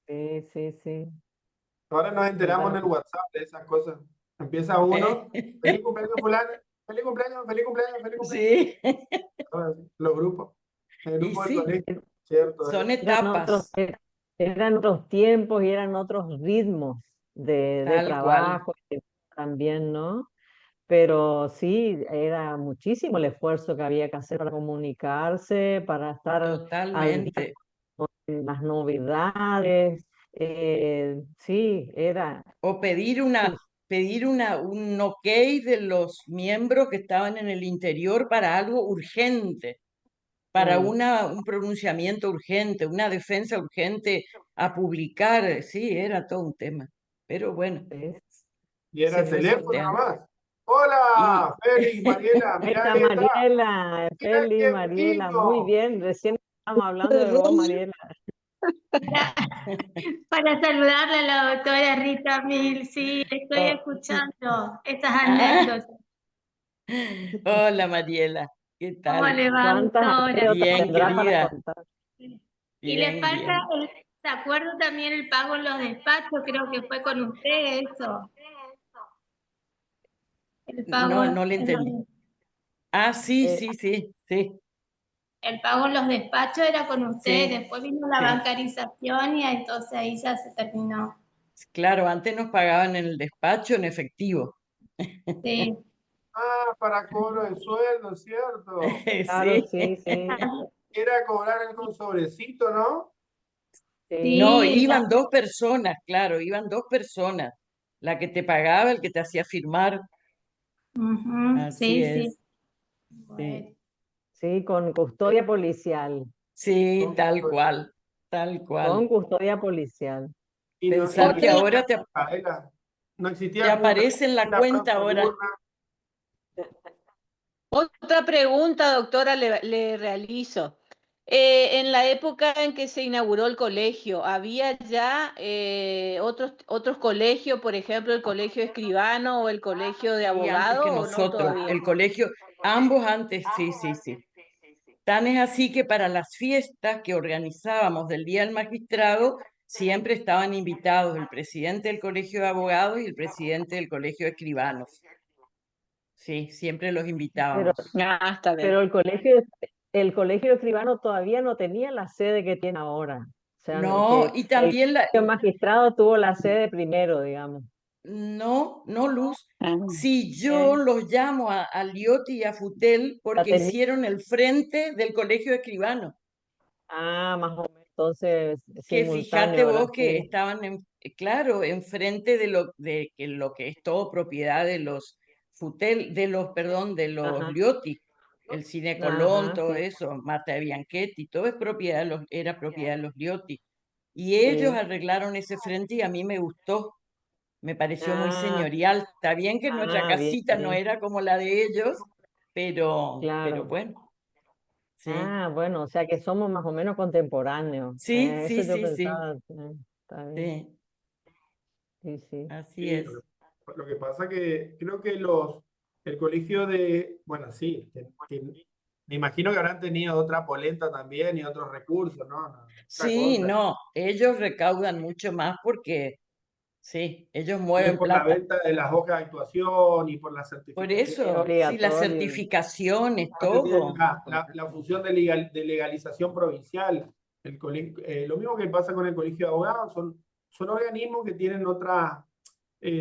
Sí, sí, sí. ahora nos enteramos en Era, el WhatsApp de esas cosas. Empieza uno, feliz cumpleaños fulano, feliz cumpleaños, feliz cumpleaños, feliz cumpleaños. Sí, Ahora sí, los grupos, el y grupo del sí, colegio, cierto son es. eran otros, etapas, eran otros tiempos y eran otros ritmos de tal cual, trabajo también, ¿no? Pero sí, era muchísimo el esfuerzo que había que hacer para comunicarse, para estar al día totalmente. con las novedades. Sí, era. O pedir una, Sí, pedir un ok de los miembros que estaban en el interior para algo urgente, para un pronunciamiento urgente, una defensa urgente a publicar. Sí, era todo un tema. Pero bueno, Sí. Y era se el fue teléfono sorteando. nomás. Y Hola, Félix, Mariela, Ahí mirá, está ahí está. Mariela, Mirá Feli, quién Mariela, muy vino. bien. Recién estábamos hablando de vos, Mariela. Para saludarle a la doctora Rita Mil, sí, estoy oh, escuchando estas ah, anécdotas. hola Mariela, ¿qué ¿Cómo tal? le va, ¿Cuántas doctora? anécdotas Bien, tendrá para querida, contar? Y le bien, falta, bien. ¿se acuerda también el pago en los despachos? Creo que fue con usted eso. El pago No, no le en entendí. los, Ah, sí, Eh, sí, sí, sí, el pago en los despachos era con usted, sí, después vino la sí. bancarización y entonces ahí ya se terminó. Claro, antes nos pagaban en el despacho en efectivo. Sí. Ah, para cobro de sueldo, ¿cierto? claro, Sí. sí, sí, Era cobrar con sobrecito, ¿no? sí. No, Sí, iban dos personas, claro, iban dos personas. La que te pagaba, el que te hacía firmar. ujú, Así sí, sí. es. Bueno. Sí, Sí, con custodia policial, sí, Con- tal cual, tal con cual. custodia policial. y no Pensar que Otra, existía ahora cuenta, no te existía cuenta, aparece en la una cuenta profe ahora. Luna. otra pregunta, doctora, le realizo. En la época en que se inauguró el colegio, ¿había ya otros colegios, por ejemplo, el colegio de escribano o el colegio de Sí, antes que abogado, o no nosotros, todavía? el colegio, ambos antes, sí, sí, sí. Tan es así que para las fiestas que organizábamos del Día del Magistrado, siempre estaban invitados el presidente del Colegio de Abogados y el presidente del Colegio de Escribanos. Sí, siempre los Pero, invitábamos. Ah, está bien. pero el colegio escribano todavía no tenía la sede que tiene ahora. O sea, No, que y el también colegio magistrado tuvo la sede primero, digamos. no, no, Luz. Ah, Si yo Eh, los llamo a Liotti y a Futel la porque tenía. hicieron el frente del Colegio de Escribanos. Ah, más o menos, entonces Que fíjate simultáneo, ¿verdad? vos que Sí. estaban, claro, enfrente de que lo que es todo propiedad de los Futel, perdón, de los Ajá, Liotti, el Cine Colón, ajá, todo sí, eso, Marta de Bianchetti, todo es propiedad de era propiedad de los Liotti. Y ellos sí. arreglaron ese frente y a mí me gustó, me pareció muy Ah, señorial. Está bien que nuestra bien, casita no bien, era como la de ellos, pero claro. bueno, sí, Ah, bueno, o sea que somos más o menos contemporáneos. sí, Eso sí, yo sí, sí, pensaba. Está bien, sí, sí, sí. así Sí, es. lo que pasa que creo que el colegio bueno, sí, me imagino que habrán tenido otra polenta también y otros recursos, ¿no? Otra Sí, cosa. no, ellos recaudan mucho más porque, sí, ellos Y es mueven por la plata. venta de las hojas de actuación y por las Por Es certificaciones. eso, sí, las obligatorio. certificaciones, Aparte tienen todo. la función de legalización provincial. Lo mismo que pasa con el colegio de abogados, son organismos que tienen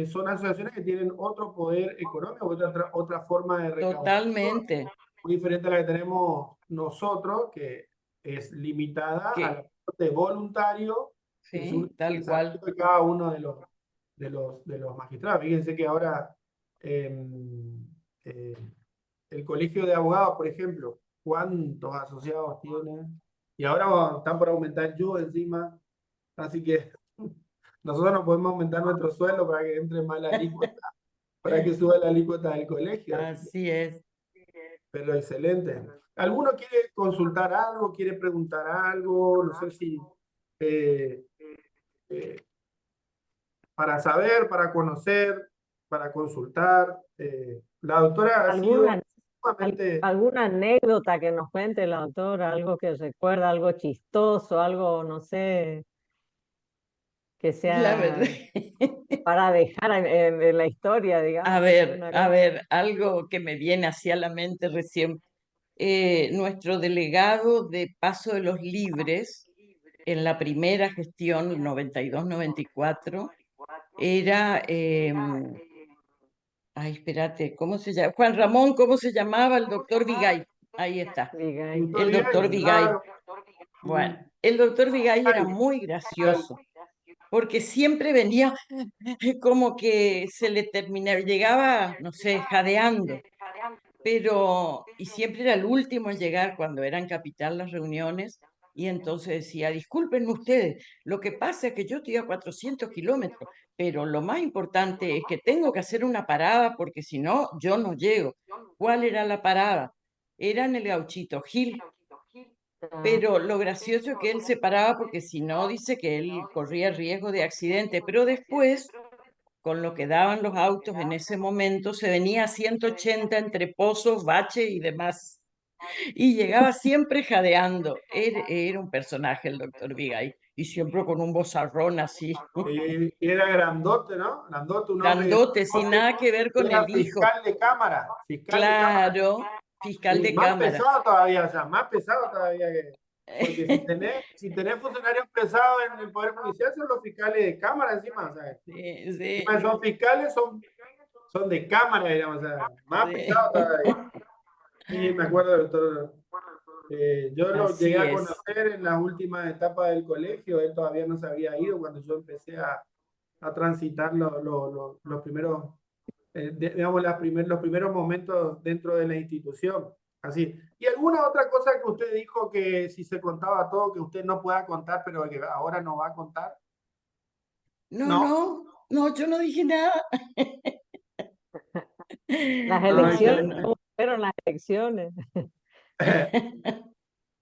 son asociaciones que tienen otro poder económico, otra forma de recaudación, Totalmente. muy diferente a la que tenemos nosotros, que es limitada al Que, aporte voluntario, que es un sí, tal desafío cual. de cada uno de los magistrados. Fíjense que ahora eh, el colegio de abogados, por ejemplo, ¿cuántos asociados tiene? Y ahora están por aumentar el YUE encima, así que nosotros no podemos aumentar nuestro sueldo para que entre más la alícuota, para que suba la alícuota del colegio, así que, Así es. pero excelente. ¿Alguno quiere consultar algo, quiere preguntar algo? No sé si eh, eh, para saber, para conocer, para consultar. La doctora ha sido ¿Alguna, sumamente... alguna anécdota que nos cuente la doctora? Algo que recuerda, algo chistoso, algo, no sé, que La verdad. sea para dejar en la historia, digamos. Una A cosa. ver, algo que me viene hacia la mente recién. Nuestro delegado de Paso de los Libres en la primera gestión, 92-94, era, ay, espérate, ¿cómo se llama? Juan Ramón, ¿cómo se llamaba? El doctor Vigay. Ahí está, Diga, Doctor el doctor Vidal, Vigay. claro. Bueno, el doctor Vigay era Ay, muy Vidal, gracioso. porque siempre venía como que se le terminaba, llegaba, no sé, jadeando, y siempre era el último en llegar cuando eran capital las reuniones, y entonces decía, disculpen ustedes, lo que pasa es que yo estoy a 400 kilómetros, pero lo más importante es que tengo que hacer una parada porque si no, yo no llego. ¿Cuál era la parada? Era en el Gauchito Gil, pero lo gracioso es que él se paraba porque si no, dice que él corría riesgo de accidente, pero después, con lo que daban los autos en ese momento, se venía a 180 entre pozos, bache y demás, y llegaba siempre jadeando. Era un personaje el doctor Vigay, y siempre con un vozarrón así, Y era grandote, ¿no? Grandote, un hombre grandote, sin grandote. nada que ver con Era el hijo. fiscal de cámara, fiscal de cámara. Claro, fiscal Sí, de más cámara. pesado todavía, o sea, más pesado todavía que... Porque si tenés funcionarios pesados en el Poder Judicial, son los fiscales de cámara encima, o sea, Sí, sí, encima son fiscales, son de cámara, digamos, o sea, más sí. pesado todavía. Sí, me acuerdo del doctor. Yo lo llegué Así a es. conocer en las últimas etapas del colegio, él todavía no se había ido cuando yo empecé a transitar los primeros, digamos, los primeros momentos dentro de la institución. Así. ¿Y alguna otra cosa que usted dijo que si se contaba todo, que usted no pueda contar, pero que ahora no va a contar? No, ¿No? no, no, yo no dije nada. Las Ay, qué No, elecciones, no, no. ¿cómo fueron las elecciones?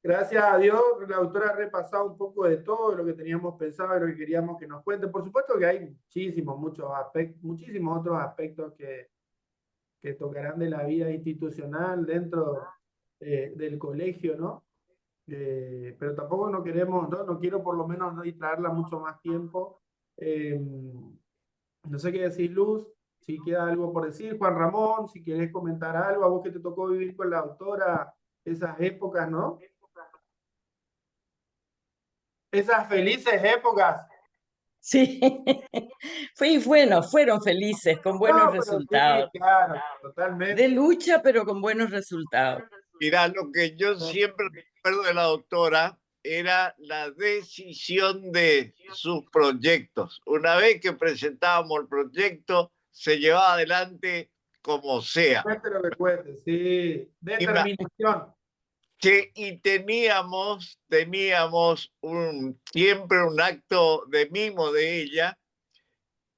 Gracias a Dios, la autora ha repasado un poco de todo lo que teníamos pensado y lo que queríamos que nos cuente. Por supuesto que hay muchos aspectos, muchísimos otros aspectos que tocarán de la vida institucional dentro del colegio, ¿no? Pero tampoco no queremos, no quiero por lo menos no distraerla mucho más tiempo. No sé qué decir, Luz, si queda algo por decir, Juan Ramón, si querés comentar algo, a vos que te tocó vivir con la autora esas épocas, ¿no? Esas felices épocas. Sí, bueno, fueron felices, con buenos No, pero sí, resultados. claro, De totalmente. lucha, pero con buenos resultados. Mirá, lo que yo siempre recuerdo de la doctora era la decisión de sus proyectos. Una vez que presentábamos el proyecto, se llevaba adelante como sea. Cueste lo que cueste, sí. Y, me- Determinación. y teníamos siempre un acto de mimo de ella.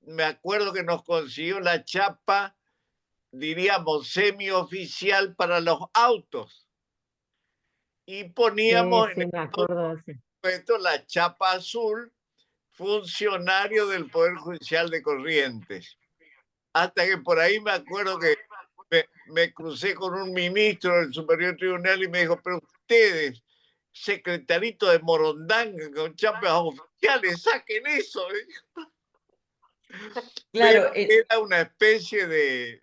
Me acuerdo que nos consiguió la chapa, diríamos, semioficial para los autos. Y Sí, poníamos en sí, me acuerdo de eso. la chapa azul, funcionario del Poder Judicial de Corrientes. Hasta que por ahí me acuerdo que me crucé con un ministro del Superior Tribunal y me dijo, pero ustedes, secretarito de Morondanga con chapas oficiales, saquen eso. Claro, Pero era una especie de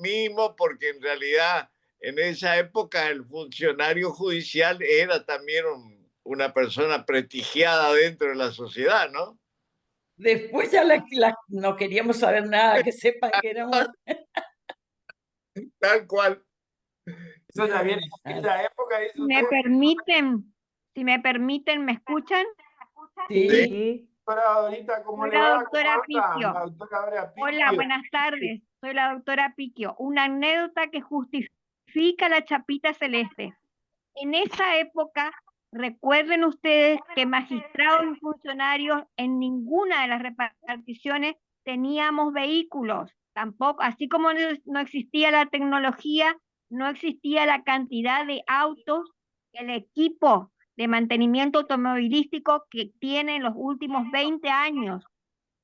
mimo, porque en realidad en esa época el funcionario judicial era también una persona prestigiada dentro de la sociedad, ¿no? después ya no queríamos saber nada, que sepan que éramos... Tal cual. Eso ya viene en Ah, aquella época, dice Si me usted. permiten, ¿me escuchan? sí, Sí, Doctora Dorita, ¿cómo Soy le la va? doctora ¿Cómo anda? Piquio. La doctora Aurea Hola, Piquio. buenas tardes. Soy la doctora Piquio. Una anécdota que justifica la chapita celeste. En esa época, recuerden ustedes que magistrados y funcionarios en ninguna de las reparticiones teníamos vehículos. Tampoco, así como no existía la tecnología, no existía la cantidad de autos, el equipo de mantenimiento automovilístico que tiene en los últimos 20 años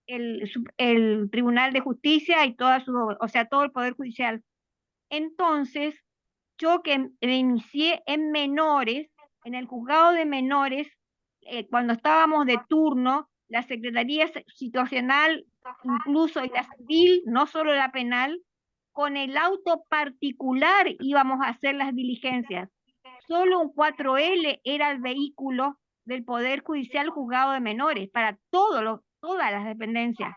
el Tribunal de Justicia y o sea, todo el Poder Judicial. Entonces, yo que me inicié en menores, en el juzgado de menores, cuando estábamos de turno, la Secretaría Situacional, incluso y la civil, no solo la penal, con el auto particular íbamos a hacer las diligencias. Solo un 4L era el vehículo del Poder Judicial Juzgado de Menores para todas las dependencias.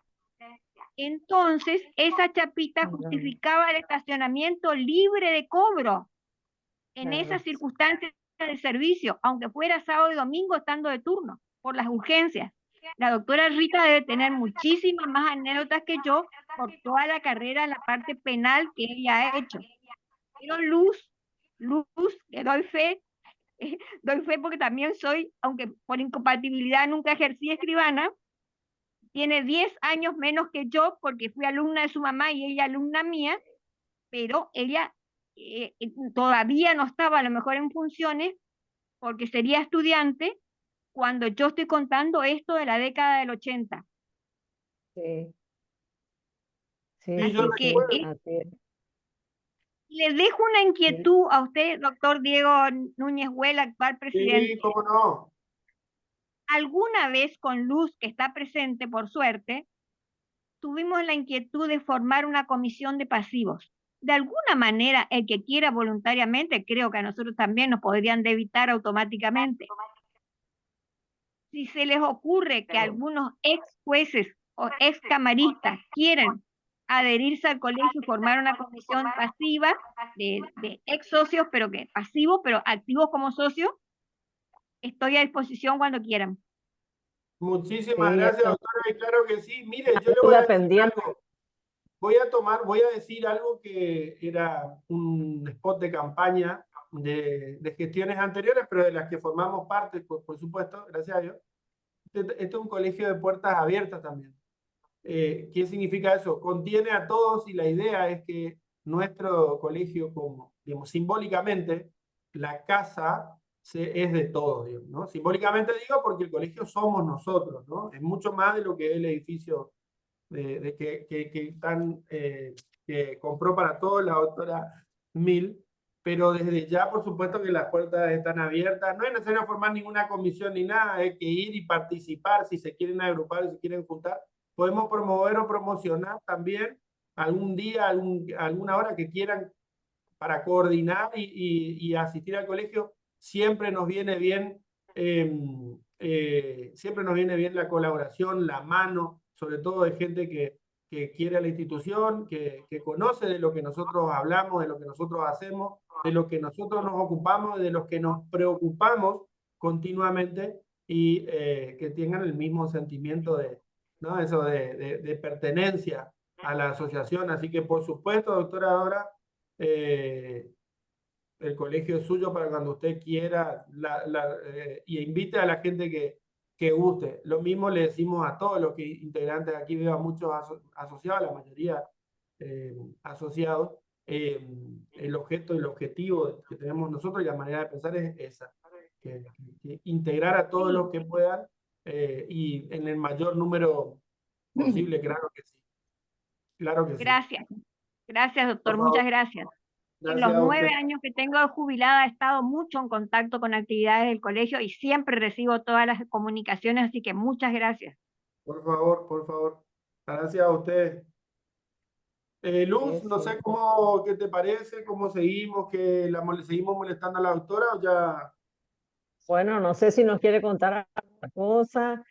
Entonces, esa chapita justificaba el estacionamiento libre de cobro en esas circunstancias de servicio, aunque fuera sábado y domingo estando de turno, por las urgencias. la doctora Rita debe tener muchísimas más anécdotas que yo por toda la carrera en la parte penal que ella ha hecho. Pero Luz, que doy fe porque también soy, aunque por incompatibilidad nunca ejercí escribana, tiene 10 años menos que yo porque fui alumna de su mamá y ella alumna mía, pero ella todavía no estaba a lo mejor en funciones porque sería estudiante cuando yo estoy contando esto de la década del 80. Sí. Sí, Sí, yo Así que recuerdo. así es. les dejo una inquietud a usted, doctor Diego Núñez Huel, actual presidente. Sí, cómo no. Alguna vez con Luz, que está presente por suerte, tuvimos la inquietud de formar una comisión de pasivos. De alguna manera, el que quiera voluntariamente, creo que a nosotros también nos podrían debitar automáticamente. Si se les ocurre que algunos ex jueces o ex camaristas quieran adherirse al colegio y formar una comisión pasiva de ex socios, pero que pasivos, pero activos como socios, estoy a disposición cuando quieran. Muchísimas Sí, gracias, eso doctora, y claro que sí. Mire, es yo le una voy a duda decir pendiente. algo. Voy a decir algo que era un spot de campaña de gestiones anteriores, pero de las que formamos parte, por supuesto, gracias a Dios. Este es un colegio de puertas abiertas también. ¿Qué significa eso? Contiene a todos y la idea es que nuestro colegio, como, digamos, simbólicamente, la casa es de todos, digamos, ¿no? Simbólicamente digo porque el colegio somos nosotros, ¿no? Es mucho más de lo que es el edificio que compró para todos la doctora Mil, pero desde ya, por supuesto, que las puertas están abiertas. No es necesario formar ninguna comisión ni nada, hay que ir y participar si se quieren agrupar y se quieren juntar. Podemos promover o promocionar también algún día, alguna hora que quieran para coordinar y asistir al colegio. Siempre nos viene bien, siempre nos viene bien la colaboración, la mano, sobre todo de gente que quiere a la institución, que conoce de lo que nosotros hablamos, de lo que nosotros hacemos, de lo que nosotros nos ocupamos, de los que nos preocupamos continuamente y que tengan el mismo sentimiento de, ¿no? Eso de pertenencia a la asociación. Así que, por supuesto, doctora Dora, el colegio es suyo para cuando usted quiera y invite a la gente que guste. Lo mismo le decimos a todos los que integrantes aquí, veo a muchos asociados, la mayoría asociados. El objeto y el objetivo que tenemos nosotros y la manera de pensar es esa, que integrar a todos los que puedan y en el mayor número posible, claro que sí. Claro que sí. Gracias, doctor, Por favor. muchas gracias. En Gracias los a 9 usted. años que tengo de jubilada he estado mucho en contacto con actividades del colegio y siempre recibo todas las comunicaciones, así que muchas gracias. Por favor, por favor. Gracias a usted. Luz, no sé cómo, ¿qué te parece? ¿Cómo seguimos? ¿Seguimos molestando a la doctora o ya? Bueno, no sé si nos quiere contar alguna cosa.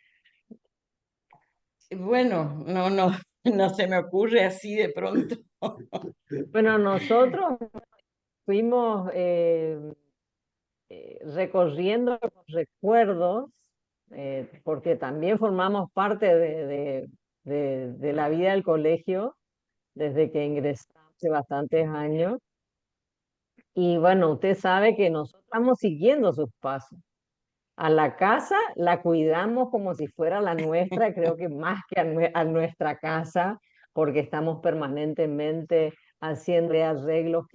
Bueno, no se me ocurre así de pronto. Bueno, nosotros fuimos recorriendo los recuerdos, porque también formamos parte de la vida del colegio desde que ingresamos hace bastantes años. Y bueno, usted sabe que nosotros estamos siguiendo sus pasos. A la casa la cuidamos como si fuera la nuestra, creo que más que a nuestra casa, porque estamos permanentemente haciendo arreglos,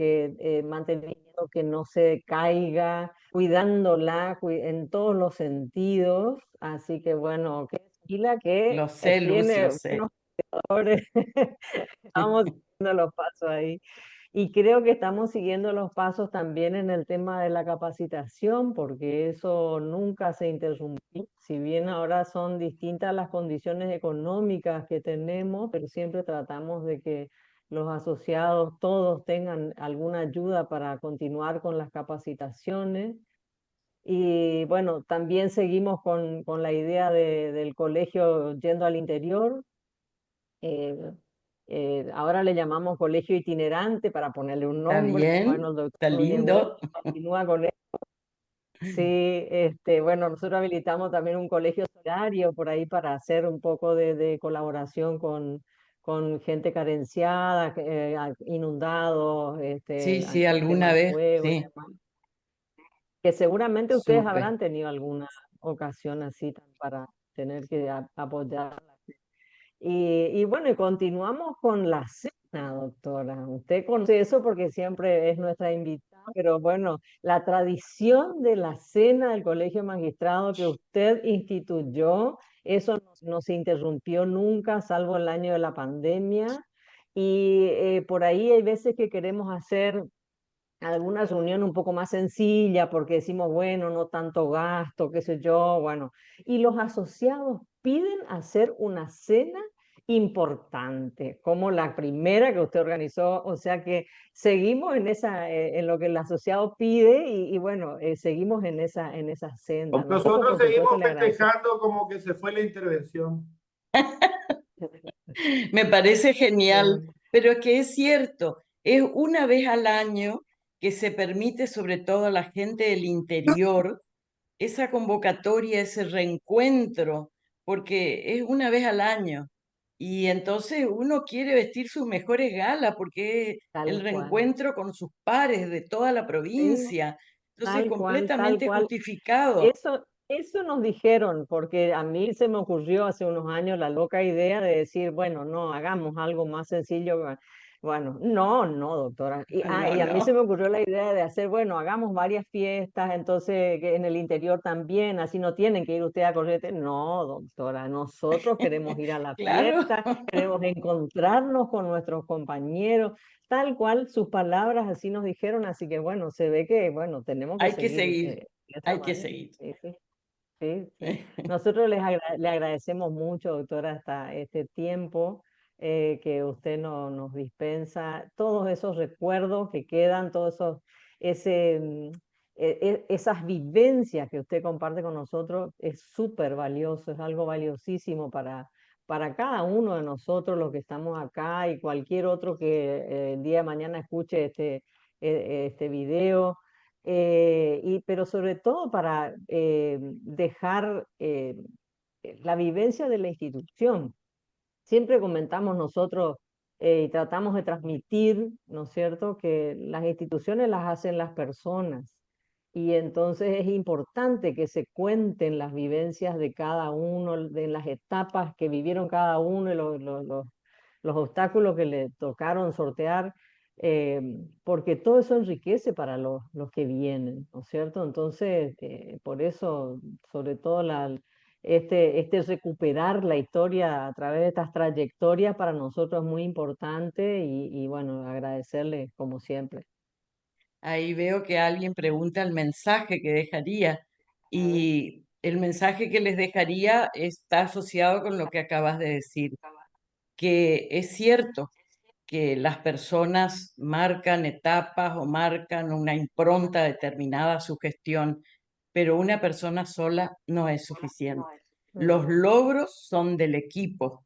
manteniendo que no se caiga, cuidándola en todos los sentidos. Así que bueno, que tranquila que Lo sé, Luz, lo tiene sé. buenos cuidadores. Estamos siguiendo los pasos ahí. Y creo que estamos siguiendo los pasos también en el tema de la capacitación, porque eso nunca se interrumpió. Si bien ahora son distintas las condiciones económicas que tenemos, pero siempre tratamos de que los asociados todos tengan alguna ayuda para continuar con las capacitaciones. Y bueno, también seguimos con la idea del colegio yendo al interior. eh, Ahora le llamamos colegio itinerante para ponerle un Está nombre. bien, Bueno, el doctor está Núñez Huerta lindo. continúa con eso. Sí, bueno, nosotros habilitamos también un colegio solidario por ahí para hacer un poco de colaboración con gente carenciada, inundados, Sí, sí, con alguna temas vez, fuego y sí, demás. Que seguramente ustedes súper. habrán tenido alguna ocasión así para tener que apoyar. Y bueno, y continuamos con la cena, doctora. Usted conoce eso porque siempre es nuestra invitada, pero bueno, la tradición de la cena del Colegio Magistrado que usted instituyó, eso no se interrumpió nunca, salvo el año de la pandemia. Y por ahí hay veces que queremos hacer alguna reunión un poco más sencilla porque decimos, bueno, no tanto gasto, qué sé yo, bueno. Y los asociados piden hacer una cena importante, como la primera que usted organizó, o sea que seguimos en en lo que el asociado pide y bueno, seguimos en esa senda. Nosotros, Nosotros por supuesto, seguimos le agradecemos. festejando como que se fue la intervención. Me parece genial, Eh, pero es que es cierto, es una vez al año que se permite, sobre todo a la gente del interior, esa convocatoria, ese reencuentro, porque es una vez al año. Y entonces uno quiere vestir sus mejores galas porque es el Tal cual. reencuentro con sus pares de toda la Sí, provincia. Entonces, tal cual, tal completamente cual. justificado. Eso nos dijeron, porque a mí se me ocurrió hace unos años la loca idea de decir, bueno, no, hagamos algo más sencillo. Bueno, no, doctora. No, Y a mí se no. me ocurrió la idea de hacer, bueno, hagamos varias fiestas, entonces que en el interior también, así no tienen que ir ustedes a Corrientes. No, doctora, nosotros queremos ir a la Claro. fiesta, queremos encontrarnos con nuestros compañeros, tal cual sus palabras así nos dijeron, así que bueno, se ve que, bueno, tenemos que Hay que seguir seguir, de esa hay que manera. seguir. Sí, sí. Sí, sí. Nosotros le agradecemos mucho, doctora, hasta este tiempo que usted nos dispensa, todos esos recuerdos que quedan, todos esas vivencias que usted comparte con nosotros, es súper valioso, es algo valiosísimo para cada uno de nosotros, los que estamos acá y cualquier otro que el día de mañana escuche este video pero sobre todo para dejar la vivencia de la institución. Siempre comentamos nosotros y tratamos de transmitir, ¿no es cierto?, que las instituciones las hacen las personas y entonces es importante que se cuenten las vivencias de cada uno, de las etapas que vivieron cada uno y los obstáculos que le tocaron sortear, eh, porque todo eso enriquece para los que vienen, ¿no es cierto? Entonces, por eso, sobre todo este recuperar la historia a través de estas trayectorias para nosotros es muy importante y bueno, agradecerle como siempre. Ahí veo que alguien pregunta el mensaje que dejaría A ver. y el mensaje que les dejaría está asociado con lo que acabas de decir, que es cierto que las personas marcan etapas o marcan una impronta determinada a su gestión, pero una persona sola no es suficiente. Los No, logros son del equipo.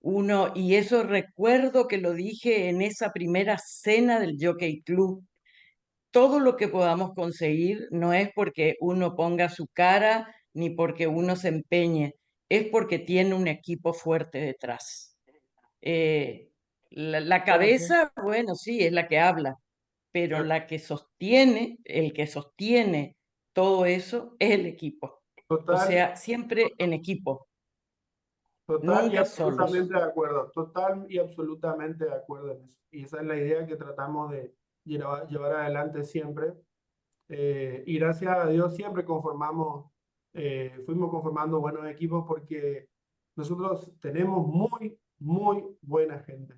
Uno, y eso recuerdo que lo dije en esa primera cena del Jockey Club, todo lo que podamos conseguir no es porque uno ponga su cara ni porque uno se empeñe, es porque tiene un equipo fuerte detrás. Eh, la sí, sí. cabeza, bueno, sí, es la que habla, pero la que sostiene, el que sostiene todo eso es el equipo. O Total, sea, siempre en equipo, total y nunca solos. absolutamente de acuerdo, total y absolutamente de acuerdo en eso. Y esa es la idea que tratamos de llevar adelante siempre. Y gracias a Dios siempre fuimos conformando buenos equipos porque nosotros tenemos muy buena gente.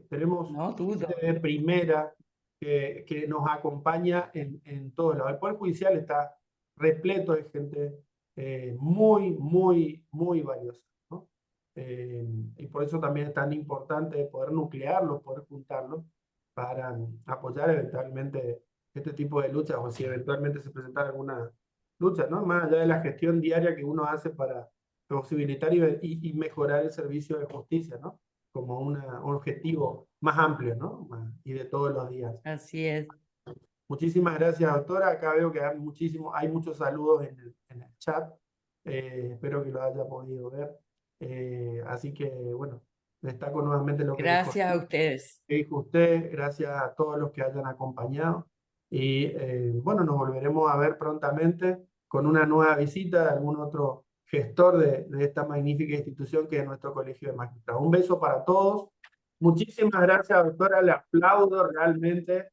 Tenemos No dudo. gente de primera que nos acompaña en todos lados. El Poder Judicial está repleto de gente muy valiosa, ¿no? Y por eso también es tan importante poder nuclearlos, poder juntarlos para apoyar eventualmente este tipo de luchas o si eventualmente se presentara alguna lucha, ¿no? Más allá de la gestión diaria que uno hace para posibilitar y mejorar el servicio de justicia, ¿no? Como un objetivo más amplio, ¿no? Y de todos los días. Así es. Muchísimas gracias, doctora. Acá veo que hay muchos saludos en el chat. Espero que lo haya podido ver. Así que, bueno, destaco nuevamente lo que Gracias a ustedes. dijo usted, gracias a todos los que hayan acompañado. Y bueno, nos volveremos a ver prontamente con una nueva visita de algún otro gestor de esta magnífica institución que es nuestro Colegio de Magistrados. Un beso para todos. Muchísimas gracias, doctora. Le aplaudo realmente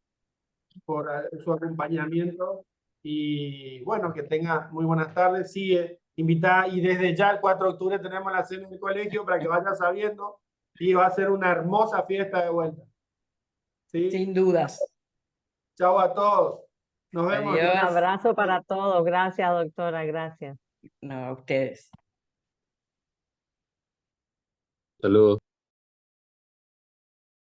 por su acompañamiento. Y bueno, que tenga muy buenas tardes. Sigue invitada y desde ya el 4 de octubre tenemos la cena en el colegio para que vaya sabiendo y va a ser una hermosa fiesta de vuelta. ¿Sí? Sin dudas. Chao a todos. Nos vemos. Adiós. Un abrazo para todos. Gracias, doctora. Gracias. No, a ustedes. Saludos.